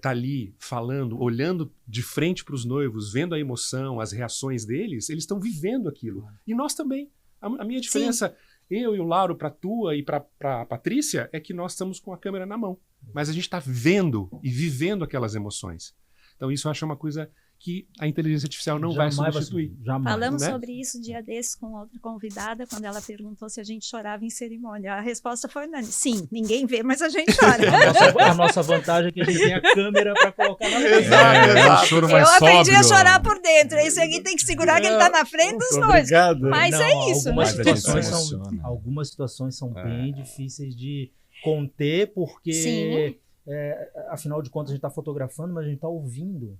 tá ali falando, olhando de frente para os noivos, vendo a emoção, as reações deles, eles estão vivendo aquilo. E nós também. A minha diferença, eu e o Lauro, para a tua e para a Patrícia, é que nós estamos com a câmera na mão. Mas a gente está vendo e vivendo aquelas emoções. Então isso eu acho uma coisa que a inteligência artificial não vai substituir. Falamos sobre isso dia desses com outra convidada, quando ela perguntou se a gente chorava em cerimônia. A resposta foi sim, ninguém vê, mas a gente chora. A nossa vantagem é que a gente tem a câmera para colocar na frente. Exato. Eu aprendi a chorar por dentro. Esse aqui tem que segurar que ele está na frente dos dois. Mas é isso. Algumas situações são bem difíceis de conter, porque, afinal de contas, a gente está fotografando, mas a gente está ouvindo.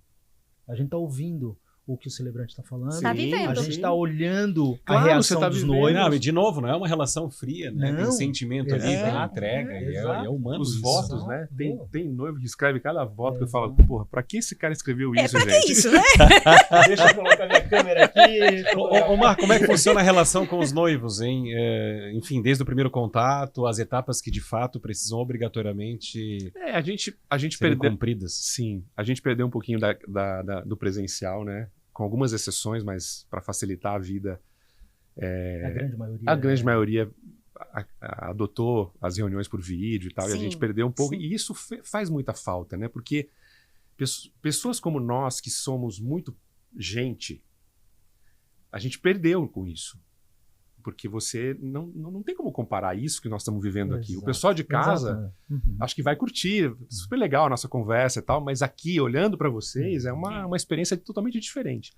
A gente está ouvindo o que o celebrante está falando. Tá vivendo. A gente está olhando a reação dos noivos. Não, e de novo, não é uma relação fria, né? Tem sentimento ali, tem entrega, e é humano. Os votos, né? Tem noivo que escreve cada voto que eu falo, porra, pra que esse cara escreveu isso, pra gente? Que isso, né? Deixa eu colocar minha câmera aqui. Ô Marco, como é que funciona a relação com os noivos, hein? Enfim, desde o primeiro contato, as etapas que de fato precisam obrigatoriamente a gente perdeu cumpridas. Sim, a gente perdeu um pouquinho do presencial, né? Com algumas exceções, mas para facilitar a vida, a grande maioria adotou as reuniões por vídeo e tal, e a gente perdeu um pouco, e isso faz muita falta, né? Porque pessoas como nós, que somos muito gente, a gente perdeu com isso. Porque você não tem como comparar isso que nós estamos vivendo aqui. O Exato. pessoal de casa, Uhum. acho que vai curtir, super legal a nossa conversa e tal, mas aqui, olhando para vocês, é uma experiência totalmente diferente.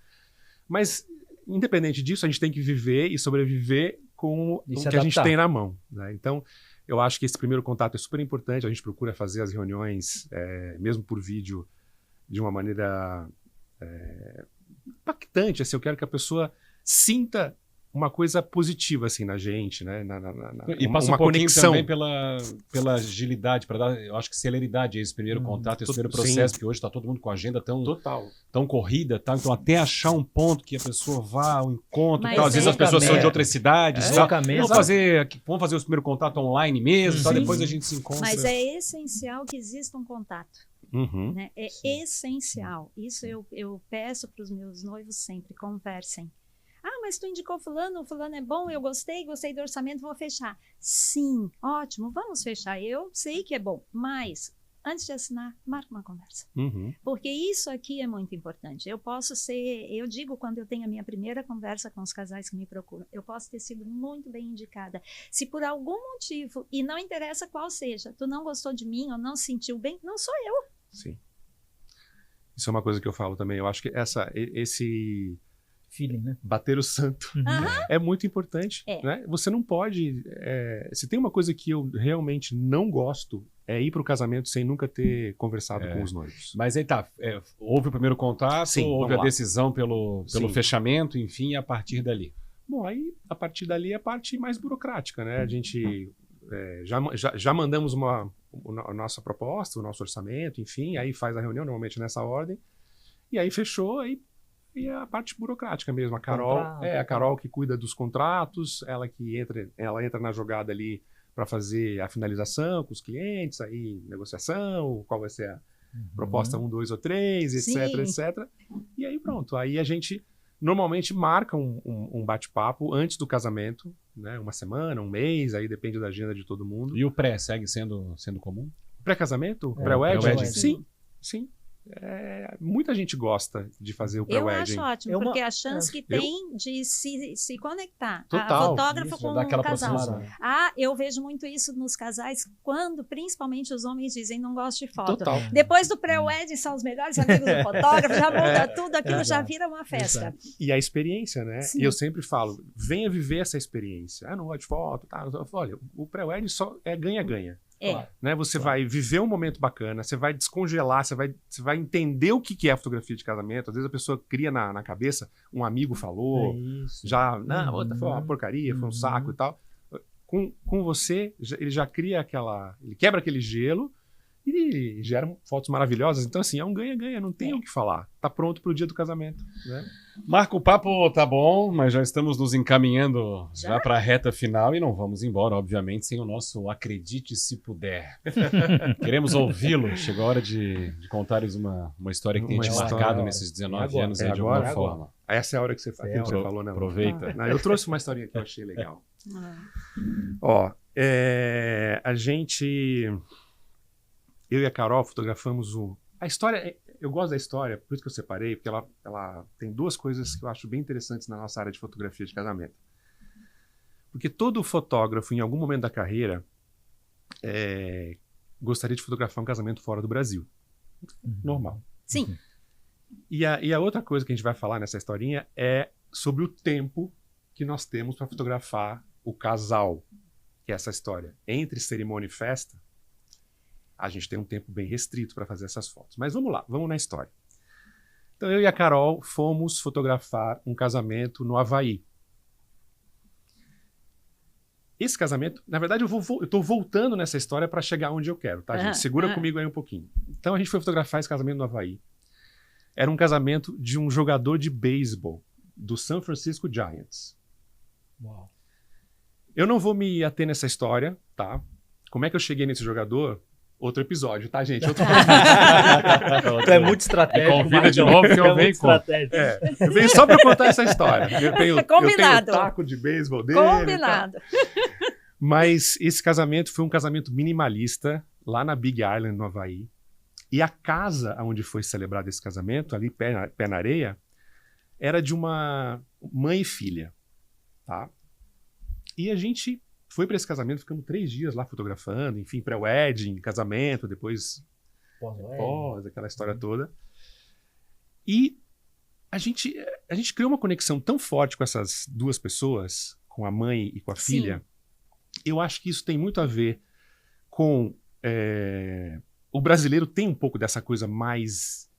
Mas, independente disso, a gente tem que viver e sobreviver com E o se que a gente adaptar. tem na mão, né? Então, eu acho que esse primeiro contato é super importante. A gente procura fazer as reuniões, mesmo por vídeo, de uma maneira impactante. Assim, eu quero que a pessoa sinta uma coisa positiva assim na gente, né? E passa uma um pouquinho conexão. também pela agilidade, para dar, eu acho que celeridade a esse primeiro contato, esse primeiro processo, sim. porque hoje está todo mundo com a agenda Total. tão corrida, tá? Então até achar um ponto que a pessoa vá ao encontro, Mas tal. Às vezes as pessoas são de outras cidades, tal. Loucamente. Vamos fazer o primeiro contato online mesmo, tal, Sim. depois a gente se encontra. Mas é essencial que exista um contato. Uhum. Né? É essencial. Isso eu peço para os meus noivos sempre, conversem. Ah, mas tu indicou fulano, o fulano é bom, eu gostei do orçamento, vou fechar. Sim, ótimo, vamos fechar. Eu sei que é bom, mas antes de assinar, marca uma conversa. Uhum. Porque isso aqui é muito importante. Eu digo quando eu tenho a minha primeira conversa com os casais que me procuram, eu posso ter sido muito bem indicada. Se por algum motivo, e não interessa qual seja, tu não gostou de mim ou não se sentiu bem, não sou eu. Sim. Isso é uma coisa que eu falo também. Eu acho que esse Feeling, né? bater o santo Aham. é muito importante. É. Né? Você não pode... se tem uma coisa que eu realmente não gosto, é ir para o casamento sem nunca ter conversado com os noivos. Mas aí tá, houve o primeiro contato, Sim, houve vamos a lá. decisão pelo Sim. fechamento, enfim, e a partir dali. Bom, aí a partir dali é a parte mais burocrática, né? A gente já mandamos a nossa proposta, o nosso orçamento, enfim, aí faz a reunião, normalmente nessa ordem, e aí fechou, aí e a parte burocrática mesmo. A Carol, Contrato. a Carol que cuida dos contratos, ela entra na jogada ali para fazer a finalização com os clientes, aí negociação, qual vai ser a proposta 1, 2 ou 3, etc, Sim. etc. E aí pronto, aí a gente normalmente marca um bate-papo antes do casamento, né? Uma semana, um mês, aí depende da agenda de todo mundo. E o pré segue sendo comum? Pré-casamento? Pré-wedding? pré-wedding. Sim. Muita gente gosta de fazer o Eu pré-wedding. acho ótimo, É uma- porque a chance que eu- tem de se conectar. Total. A fotógrafo Isso, com dá aquela um casal. aproximação. Eu vejo muito isso nos casais, quando principalmente os homens dizem não gosto de foto. Total. Depois do pré-wedding são os melhores amigos do fotógrafo, já muda tudo, aquilo já Exato. vira uma festa. Exato. E a experiência, né? Sim. E eu sempre falo, venha viver essa experiência. Não gosto de foto, tá? Olha, o pré-wedding só é ganha-ganha. É. Né? Você vai viver um momento bacana, você vai descongelar, você vai entender o que é a fotografia de casamento. Às vezes a pessoa cria na cabeça, um amigo falou, É isso. outra foi uma porcaria, foi um saco e tal. Com você, ele já cria ele quebra aquele gelo e gera fotos maravilhosas. Então, assim, é um ganha-ganha, não tem o que falar. Tá pronto pro dia do casamento, né? Marco, o papo tá bom, mas já estamos nos encaminhando já para a reta final e não vamos embora, obviamente, sem o nosso Acredite Se Puder. Queremos ouvi-lo. Chegou a hora de contares uma história que tem Uma te história. marcado nesses 19 agora. anos aí, É de alguma agora. forma. Essa é a hora que você falou, né? Aproveita. Não, eu trouxe uma historinha que eu achei legal. Ah. Ó, a gente... Eu e a Carol fotografamos a história... Eu gosto da história, por isso que eu separei, porque ela tem duas coisas que eu acho bem interessantes na nossa área de fotografia de casamento. Porque todo fotógrafo, em algum momento da carreira, gostaria de fotografar um casamento fora do Brasil. Normal. Sim, E a outra coisa que a gente vai falar nessa historinha é sobre o tempo que nós temos para fotografar o casal, que é essa história. Entre cerimônia e festa, a gente tem um tempo bem restrito para fazer essas fotos. Mas vamos lá, vamos na história. Então eu e a Carol fomos fotografar um casamento no Havaí. Esse casamento, na verdade eu estou voltando nessa história para chegar onde eu quero, tá, gente? Segura comigo aí um pouquinho. Então a gente foi fotografar esse casamento no Havaí. Era um casamento de um jogador de beisebol do San Francisco Giants. Uau. Eu não vou me ater nessa história, tá? Como é que eu cheguei nesse jogador? Outro episódio, tá, gente? Outro Tu é muito estratégico. convida de Marcão. novo que eu Tu é venho muito com. estratégico. Eu venho só pra contar essa história. Eu tenho o Combinado. taco de beisebol dele. e tal. combinado. Mas esse casamento foi um casamento minimalista, lá na Big Island, no Havaí. E a casa onde foi celebrado esse casamento, ali pé na areia, era de uma mãe e filha, tá? E a gente foi para esse casamento, ficamos 3 dias lá fotografando, enfim, pré-wedding, casamento, depois pós, aquela história toda. E a gente criou uma conexão tão forte com essas 2 pessoas, com a mãe e com a filha. Eu acho que isso tem muito a ver com... o brasileiro tem um pouco dessa coisa mais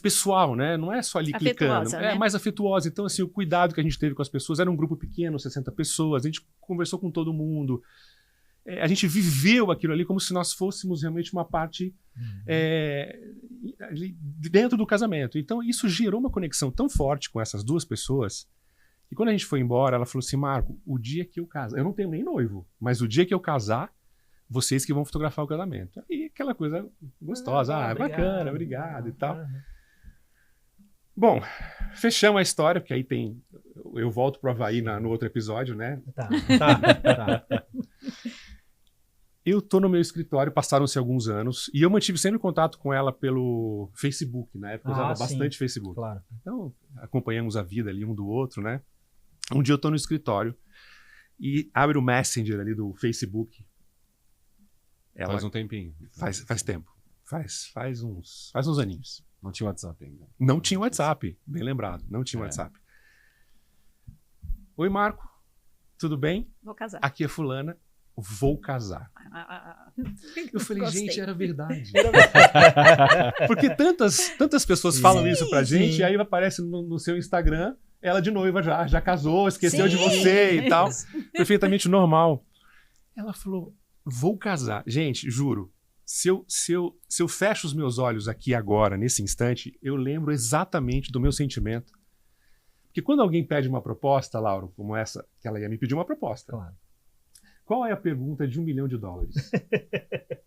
pessoal, né? Não é só ali clicando. Né? É mais afetuosa. Então, assim, o cuidado que a gente teve com as pessoas, era um grupo pequeno, 60 pessoas, a gente conversou com todo mundo. A gente viveu aquilo ali como se nós fôssemos realmente uma parte ali dentro do casamento. Então, isso gerou uma conexão tão forte com essas 2 pessoas, que quando a gente foi embora, ela falou assim, Marco, o dia que eu casar, eu não tenho nem noivo, mas o dia que eu casar, vocês que vão fotografar o casamento. E aquela coisa gostosa, bacana, obrigado e tal. Bom, fechamos a história, porque aí tem... Eu volto pro Havaí no outro episódio, né? Tá. Eu tô no meu escritório, passaram-se alguns anos, e eu mantive sempre contato com ela pelo Facebook, na época eu usava bastante Facebook. Claro. Então, acompanhamos a vida ali um do outro, né? Um dia eu tô no escritório, e abre o Messenger ali do Facebook. Ela Faz um tempinho. Faz tempo. Faz uns aninhos. Não tinha WhatsApp ainda. Não tinha WhatsApp, bem lembrado. Não tinha WhatsApp. Oi, Marco. Tudo bem? Vou casar. Aqui é fulana. Vou casar. Eu falei, Gostei. gente, era verdade. Porque tantas pessoas falam isso pra gente, e aí aparece no seu Instagram, ela de noiva já casou, esqueceu de você e tal. Perfeitamente normal. Ela falou, vou casar. Gente, juro, se eu fecho os meus olhos aqui agora, nesse instante, eu lembro exatamente do meu sentimento. Porque quando alguém pede uma proposta, Lauro, como essa, que ela ia me pedir uma proposta. Claro. Qual é a pergunta de $1 milhão?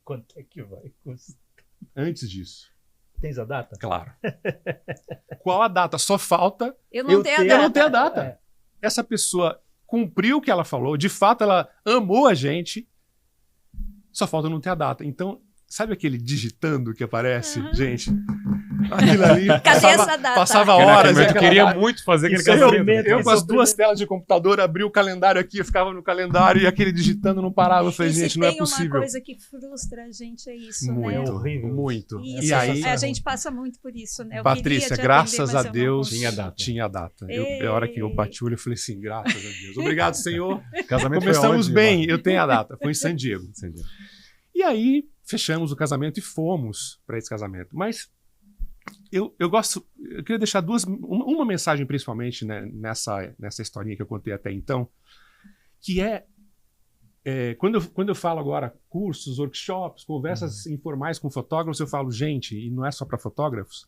Quanto é que vai custar? Antes disso. Tens a data? Claro. Qual a data? Só falta Eu não tenho a eu data. não tenho a data. Essa pessoa cumpriu o que ela falou, de fato ela amou a gente, só falta não ter a data. Então, sabe aquele digitando que aparece? Gente, aquilo ali Cadê essa data? passava Caraca, horas. mas e eu aquela queria data. muito fazer aquele Isso é casamento. realmente- Eu com as 2 telas de computador, abri o calendário aqui, eu ficava no calendário e aquele digitando não parava. Eu falei, E se gente, não é tem uma possível. coisa que frustra a gente, é isso, Muito, né? É horrível. muito. Isso, E aí, a gente passa muito por isso, né? Eu Patrícia, queria te graças atender, a mas eu não Deus, consigo. tinha data. A hora que eu bati o olho, eu falei assim, graças a Deus. Obrigado, Senhor. Casamento foi Começamos onde, bem, Marco? eu tenho a data. Foi em San Diego. Entendi. E aí, fechamos o casamento e fomos para esse casamento. Mas eu queria deixar uma mensagem principalmente, né, nessa historinha que eu contei até então, que quando eu falo agora cursos, workshops, conversas informais com fotógrafos, eu falo, gente, e não é só para fotógrafos,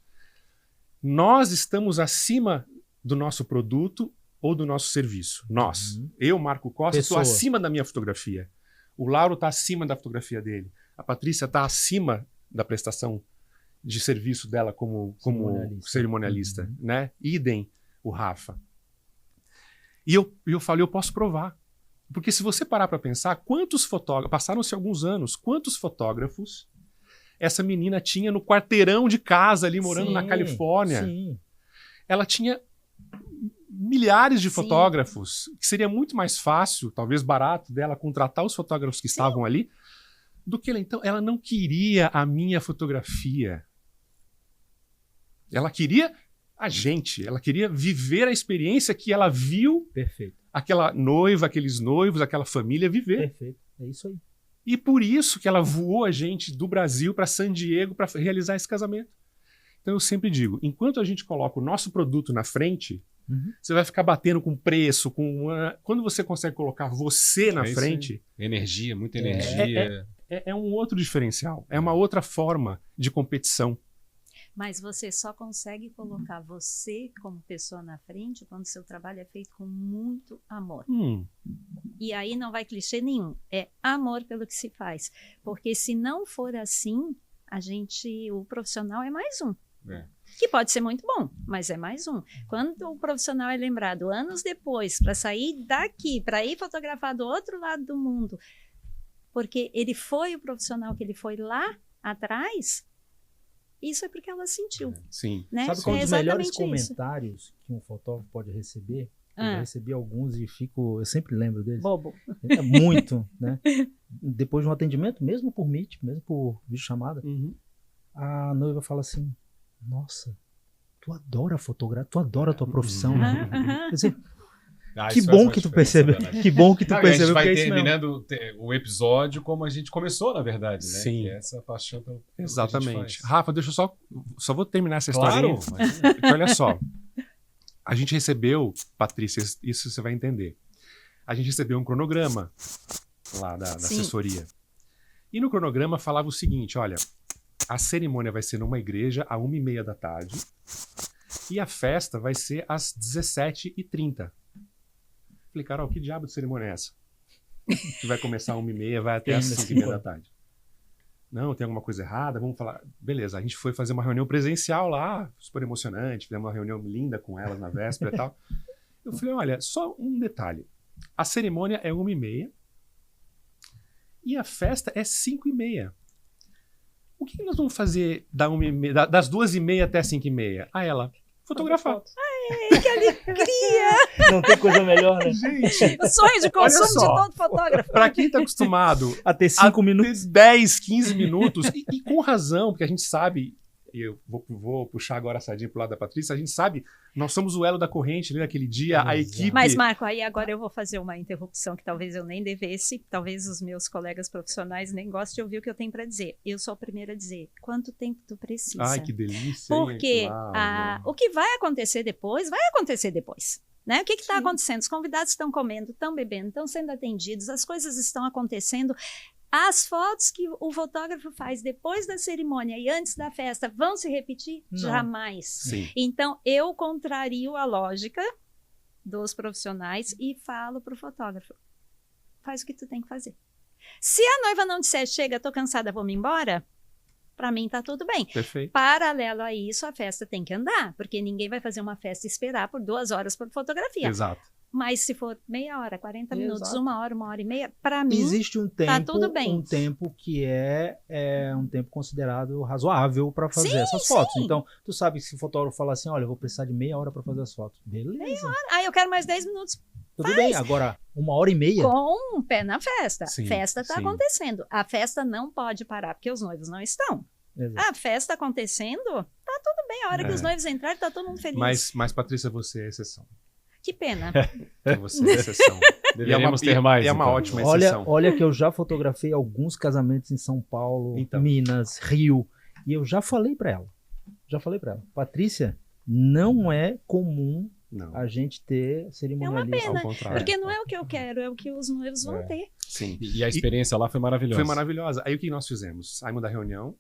nós estamos acima do nosso produto ou do nosso serviço. Nós. Eu, Marco Costa, estou Pessoa. acima da minha fotografia. O Lauro está acima da fotografia dele. A Patrícia está acima da prestação de serviço dela como cerimonialista, né? Idem o Rafa. E eu falei, eu posso provar. Porque se você parar para pensar, quantos fotógrafos, passaram-se alguns anos, quantos fotógrafos essa menina tinha no quarteirão de casa ali, morando na Califórnia. Sim. Ela tinha milhares de Sim. fotógrafos, que seria muito mais fácil, talvez barato dela, contratar os fotógrafos que estavam ali, do que ela. Então, ela não queria a minha fotografia. Ela queria a gente, ela queria viver a experiência que ela viu Perfeito. aquela noiva, aqueles noivos, aquela família viver. Perfeito. É isso aí. E por isso que ela voou a gente do Brasil para San Diego para realizar esse casamento. Então eu sempre digo, enquanto a gente coloca o nosso produto na frente, você vai ficar batendo com preço, quando você consegue colocar você na frente, energia, muita energia. é um outro diferencial, é uma outra forma de competição. Mas você só consegue colocar você como pessoa na frente quando seu trabalho é feito com muito amor. E aí não vai clichê nenhum. É amor pelo que se faz. Porque se não for assim, o profissional é mais um. Que pode ser muito bom, mas é mais um. Quando o profissional é lembrado anos depois para sair daqui, para ir fotografar do outro lado do mundo, porque ele foi o profissional que ele foi lá atrás, isso é porque ela sentiu. Sim. Né? Sabe qual é um dos exatamente melhores isso. comentários que um fotógrafo pode receber? Eu já recebi alguns e eu sempre lembro deles. Bobo. É muito, né? Depois de um atendimento, mesmo por Meet, mesmo por videochamada, a noiva fala assim, nossa, tu adora fotografia, tu adora a tua profissão. Quer dizer, que bom que tu percebeu. Que bom que tu percebeu. A gente vai terminando o episódio como a gente começou, na verdade, né? Sim. Que é essa paixão pelo Exatamente. Rafa, deixa eu só vou terminar essa história. Claro. Porque olha só. A gente recebeu, Patrícia, isso você vai entender. A gente recebeu um cronograma lá da assessoria. E no cronograma falava o seguinte, olha, a cerimônia vai ser numa igreja às 1h30 da tarde e a festa vai ser às 17h30. Falei, Carol, que diabo de cerimônia é essa? Que vai começar às 1h30, vai até às 5h30 da tarde. Não, tem alguma coisa errada, vamos falar. Beleza, a gente foi fazer uma reunião presencial lá, super emocionante, fizemos uma reunião linda com elas na véspera e tal. Eu falei, olha, só um detalhe. A cerimônia é 1h30 e a festa é 5h30. O que nós vamos fazer das 2h30 até 5h30? Ela, fotografar. Ai, que alegria! Não tem coisa melhor, né? Gente, O sonho de consumo de todo fotógrafo. para quem está acostumado a ter 5 minutos, 10, 15 minutos, e com razão, porque a gente sabe, e eu vou puxar agora a sardinha pro lado da Patrícia, a gente sabe, nós somos o elo da corrente ali naquele dia, a equipe... Mas, Marco, aí agora eu vou fazer uma interrupção que talvez eu nem devesse, talvez os meus colegas profissionais nem gostem de ouvir o que eu tenho para dizer. Eu sou a primeira a dizer, quanto tempo tu precisa? Ai, que delícia. Porque o que vai acontecer depois, vai acontecer depois. Né? O que está acontecendo? Os convidados estão comendo, estão bebendo, estão sendo atendidos, as coisas estão acontecendo. As fotos que o fotógrafo faz depois da cerimônia e antes da festa vão se repetir? Não. Jamais. Sim. Então, eu contrario a lógica dos profissionais e falo para o fotógrafo, faz o que tu tem que fazer. Se a noiva não disser, chega, tô cansada, vou me embora, para mim tá tudo bem. Perfeito. Paralelo a isso, a festa tem que andar, porque ninguém vai fazer uma festa e esperar por 2 horas por fotografia. Exato. Mas se for meia hora, 40 minutos, Exato. 1 hora e meia, para mim, existe um tempo, tá tudo bem. Um tempo que é um tempo considerado razoável para fazer essas fotos. Sim. Então, tu sabe que se o fotógrafo falar assim, olha, eu vou precisar de meia hora para fazer as fotos. Beleza. Meia hora. Ah, eu quero mais 10 minutos. Tudo bem. Agora, 1h30. Com um pé na festa. Sim, Festa está acontecendo. A festa não pode parar, porque os noivos não estão. Exato. A festa acontecendo, tá tudo bem. A hora que os noivos entrarem, tá todo mundo feliz. Mas Patrícia, você é exceção. Que pena. Você é exceção. Deveríamos ter mais. É uma então. ótima exceção. Olha que eu já fotografei alguns casamentos em São Paulo, Minas, Rio, e eu já falei para ela. Patrícia, não é comum a gente ter cerimonialista. É uma pena, ao contrário. porque não é o que eu quero, é o que os noivos vão ter. Sim. E a experiência lá foi maravilhosa. Foi maravilhosa. Aí o que nós fizemos? Saímos da reunião,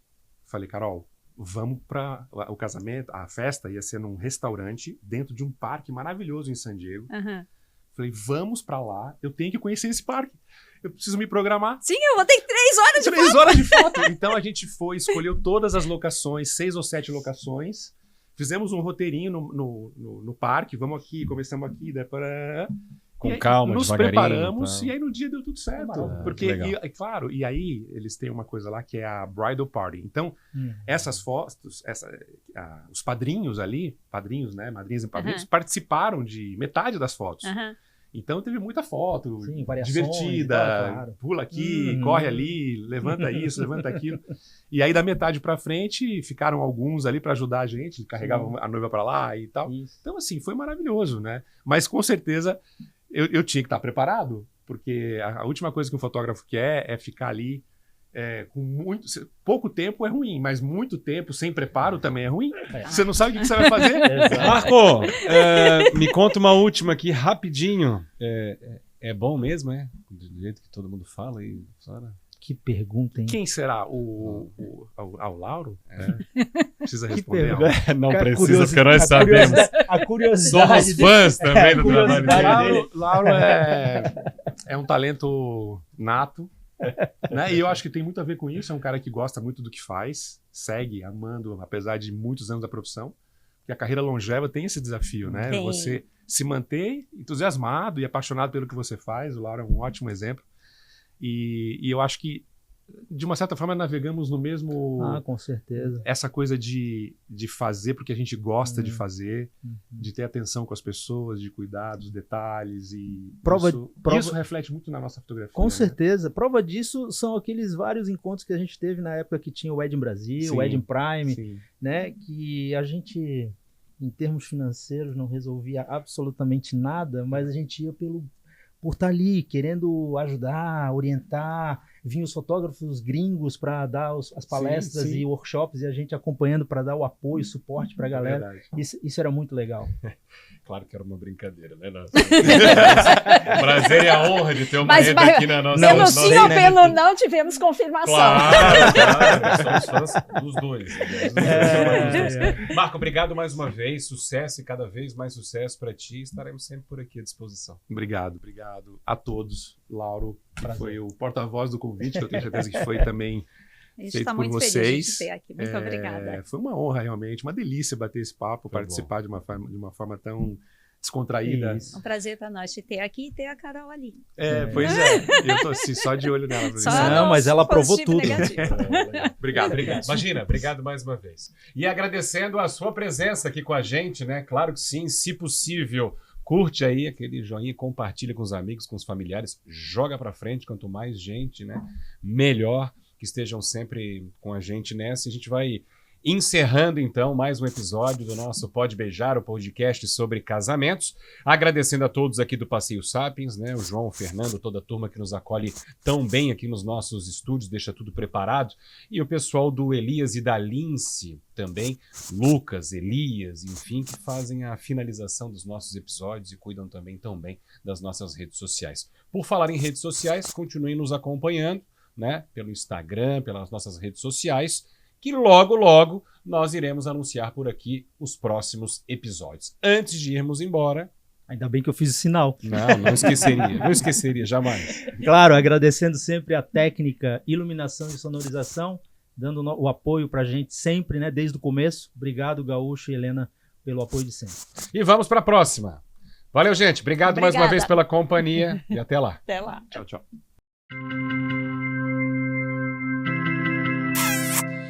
falei, Carol, vamos para o casamento, a festa ia ser num restaurante dentro de um parque maravilhoso em San Diego. Uhum. Falei, vamos para lá, eu tenho que conhecer esse parque. Eu preciso me programar. Sim, eu vou ter 3 horas de 3 horas de foto. Então a gente escolheu todas as locações, 6 ou 7 locações. Fizemos um roteirinho no parque, vamos aqui, começamos aqui, com calma, nos devagarinho. Preparamos e aí no dia deu tudo certo. Porque, claro, e aí eles têm uma coisa lá que é a bridal party. Então, essas fotos, os padrinhos ali, né, madrinhas e padrinhos, participaram de metade das fotos. Então teve muita foto, sim, divertida, claro. Pula aqui, corre ali, levanta isso, levanta aquilo. E aí da metade pra frente ficaram alguns ali pra ajudar a gente, carregavam a noiva pra lá e tal. Isso. Então assim, foi maravilhoso, né? Mas com certeza eu tinha que estar preparado, porque a última coisa que um fotógrafo quer é ficar ali com pouco tempo é ruim, mas muito tempo sem preparo também é ruim. Você não sabe o que você vai fazer. Marco, me conta uma última aqui, rapidinho. É bom mesmo, é? Do jeito que todo mundo fala aí fora. Que pergunta, hein? Quem será? O Lauro? Precisa responder. Não precisa, porque nós sabemos. A curiosidade. Somos fãs também do trabalho dele. Lauro é um talento nato. Né? E eu acho que tem muito a ver com isso. É um cara que gosta muito do que faz, segue amando, apesar de muitos anos da profissão. Porque a carreira longeva tem esse desafio, né? Tem. Você se manter entusiasmado e apaixonado pelo que você faz. O Lauro é um ótimo exemplo. E eu acho que de uma certa forma, navegamos no mesmo... com certeza. Essa coisa de fazer porque a gente gosta de fazer, de ter atenção com as pessoas, de cuidar dos detalhes. E isso reflete muito na nossa fotografia. Com certeza. Prova disso são aqueles vários encontros que a gente teve na época que tinha o Wedding Brasil, o Wedding Prime, né? Que a gente, em termos financeiros, não resolvia absolutamente nada, mas a gente ia por estar ali, querendo ajudar, orientar. Vinham os fotógrafos gringos para dar as palestras e workshops, e a gente acompanhando para dar o apoio, suporte para a galera. Isso era muito legal. Claro que era uma brincadeira, né? O prazer e a honra de ter uma rede aqui na nossa... Pelo sim ou pelo não, tivemos confirmação. Claro, somos fãs dos dois. Marco, obrigado mais uma vez. Sucesso e cada vez mais sucesso para ti. Estaremos sempre por aqui à disposição. Obrigado a todos. Lauro, que foi o porta-voz do convite, que eu tenho certeza que foi também feito por vocês. A gente está muito feliz de ter aqui. Muito obrigada. Foi uma honra, realmente. Uma delícia bater esse papo, participar de uma forma tão descontraída. Isso. Um prazer para nós te ter aqui e ter a Carol ali. Pois é. Eu tô assim, só de olho nela. Não, mas ela aprovou tudo. Obrigado. Imagina, obrigado mais uma vez. E agradecendo a sua presença aqui com a gente, né? Claro que sim, se possível, curte aí aquele joinha, compartilha com os amigos, com os familiares, joga pra frente, quanto mais gente, né? Melhor, que estejam sempre com a gente nessa. A gente vai encerrando, então, mais um episódio do nosso Pode Beijar, o podcast sobre casamentos. Agradecendo a todos aqui do Passeio Sapiens, né? O João, o Fernando, toda a turma que nos acolhe tão bem aqui nos nossos estúdios, deixa tudo preparado. E o pessoal do Elias e da Lince também, Lucas, Elias, enfim, que fazem a finalização dos nossos episódios e cuidam também tão bem das nossas redes sociais. Por falar em redes sociais, continuem nos acompanhando, né? Pelo Instagram, pelas nossas redes sociais, que logo, logo nós iremos anunciar por aqui os próximos episódios. Antes de irmos embora... Ainda bem que eu fiz o sinal. Não esqueceria, jamais. Claro, agradecendo sempre a técnica, iluminação e sonorização, dando o apoio pra gente sempre, né, desde o começo. Obrigado, Gaúcho e Helena, pelo apoio de sempre. E vamos para a próxima. Valeu, gente. Obrigado mais uma vez pela companhia e até lá. Até lá. Tchau, tchau.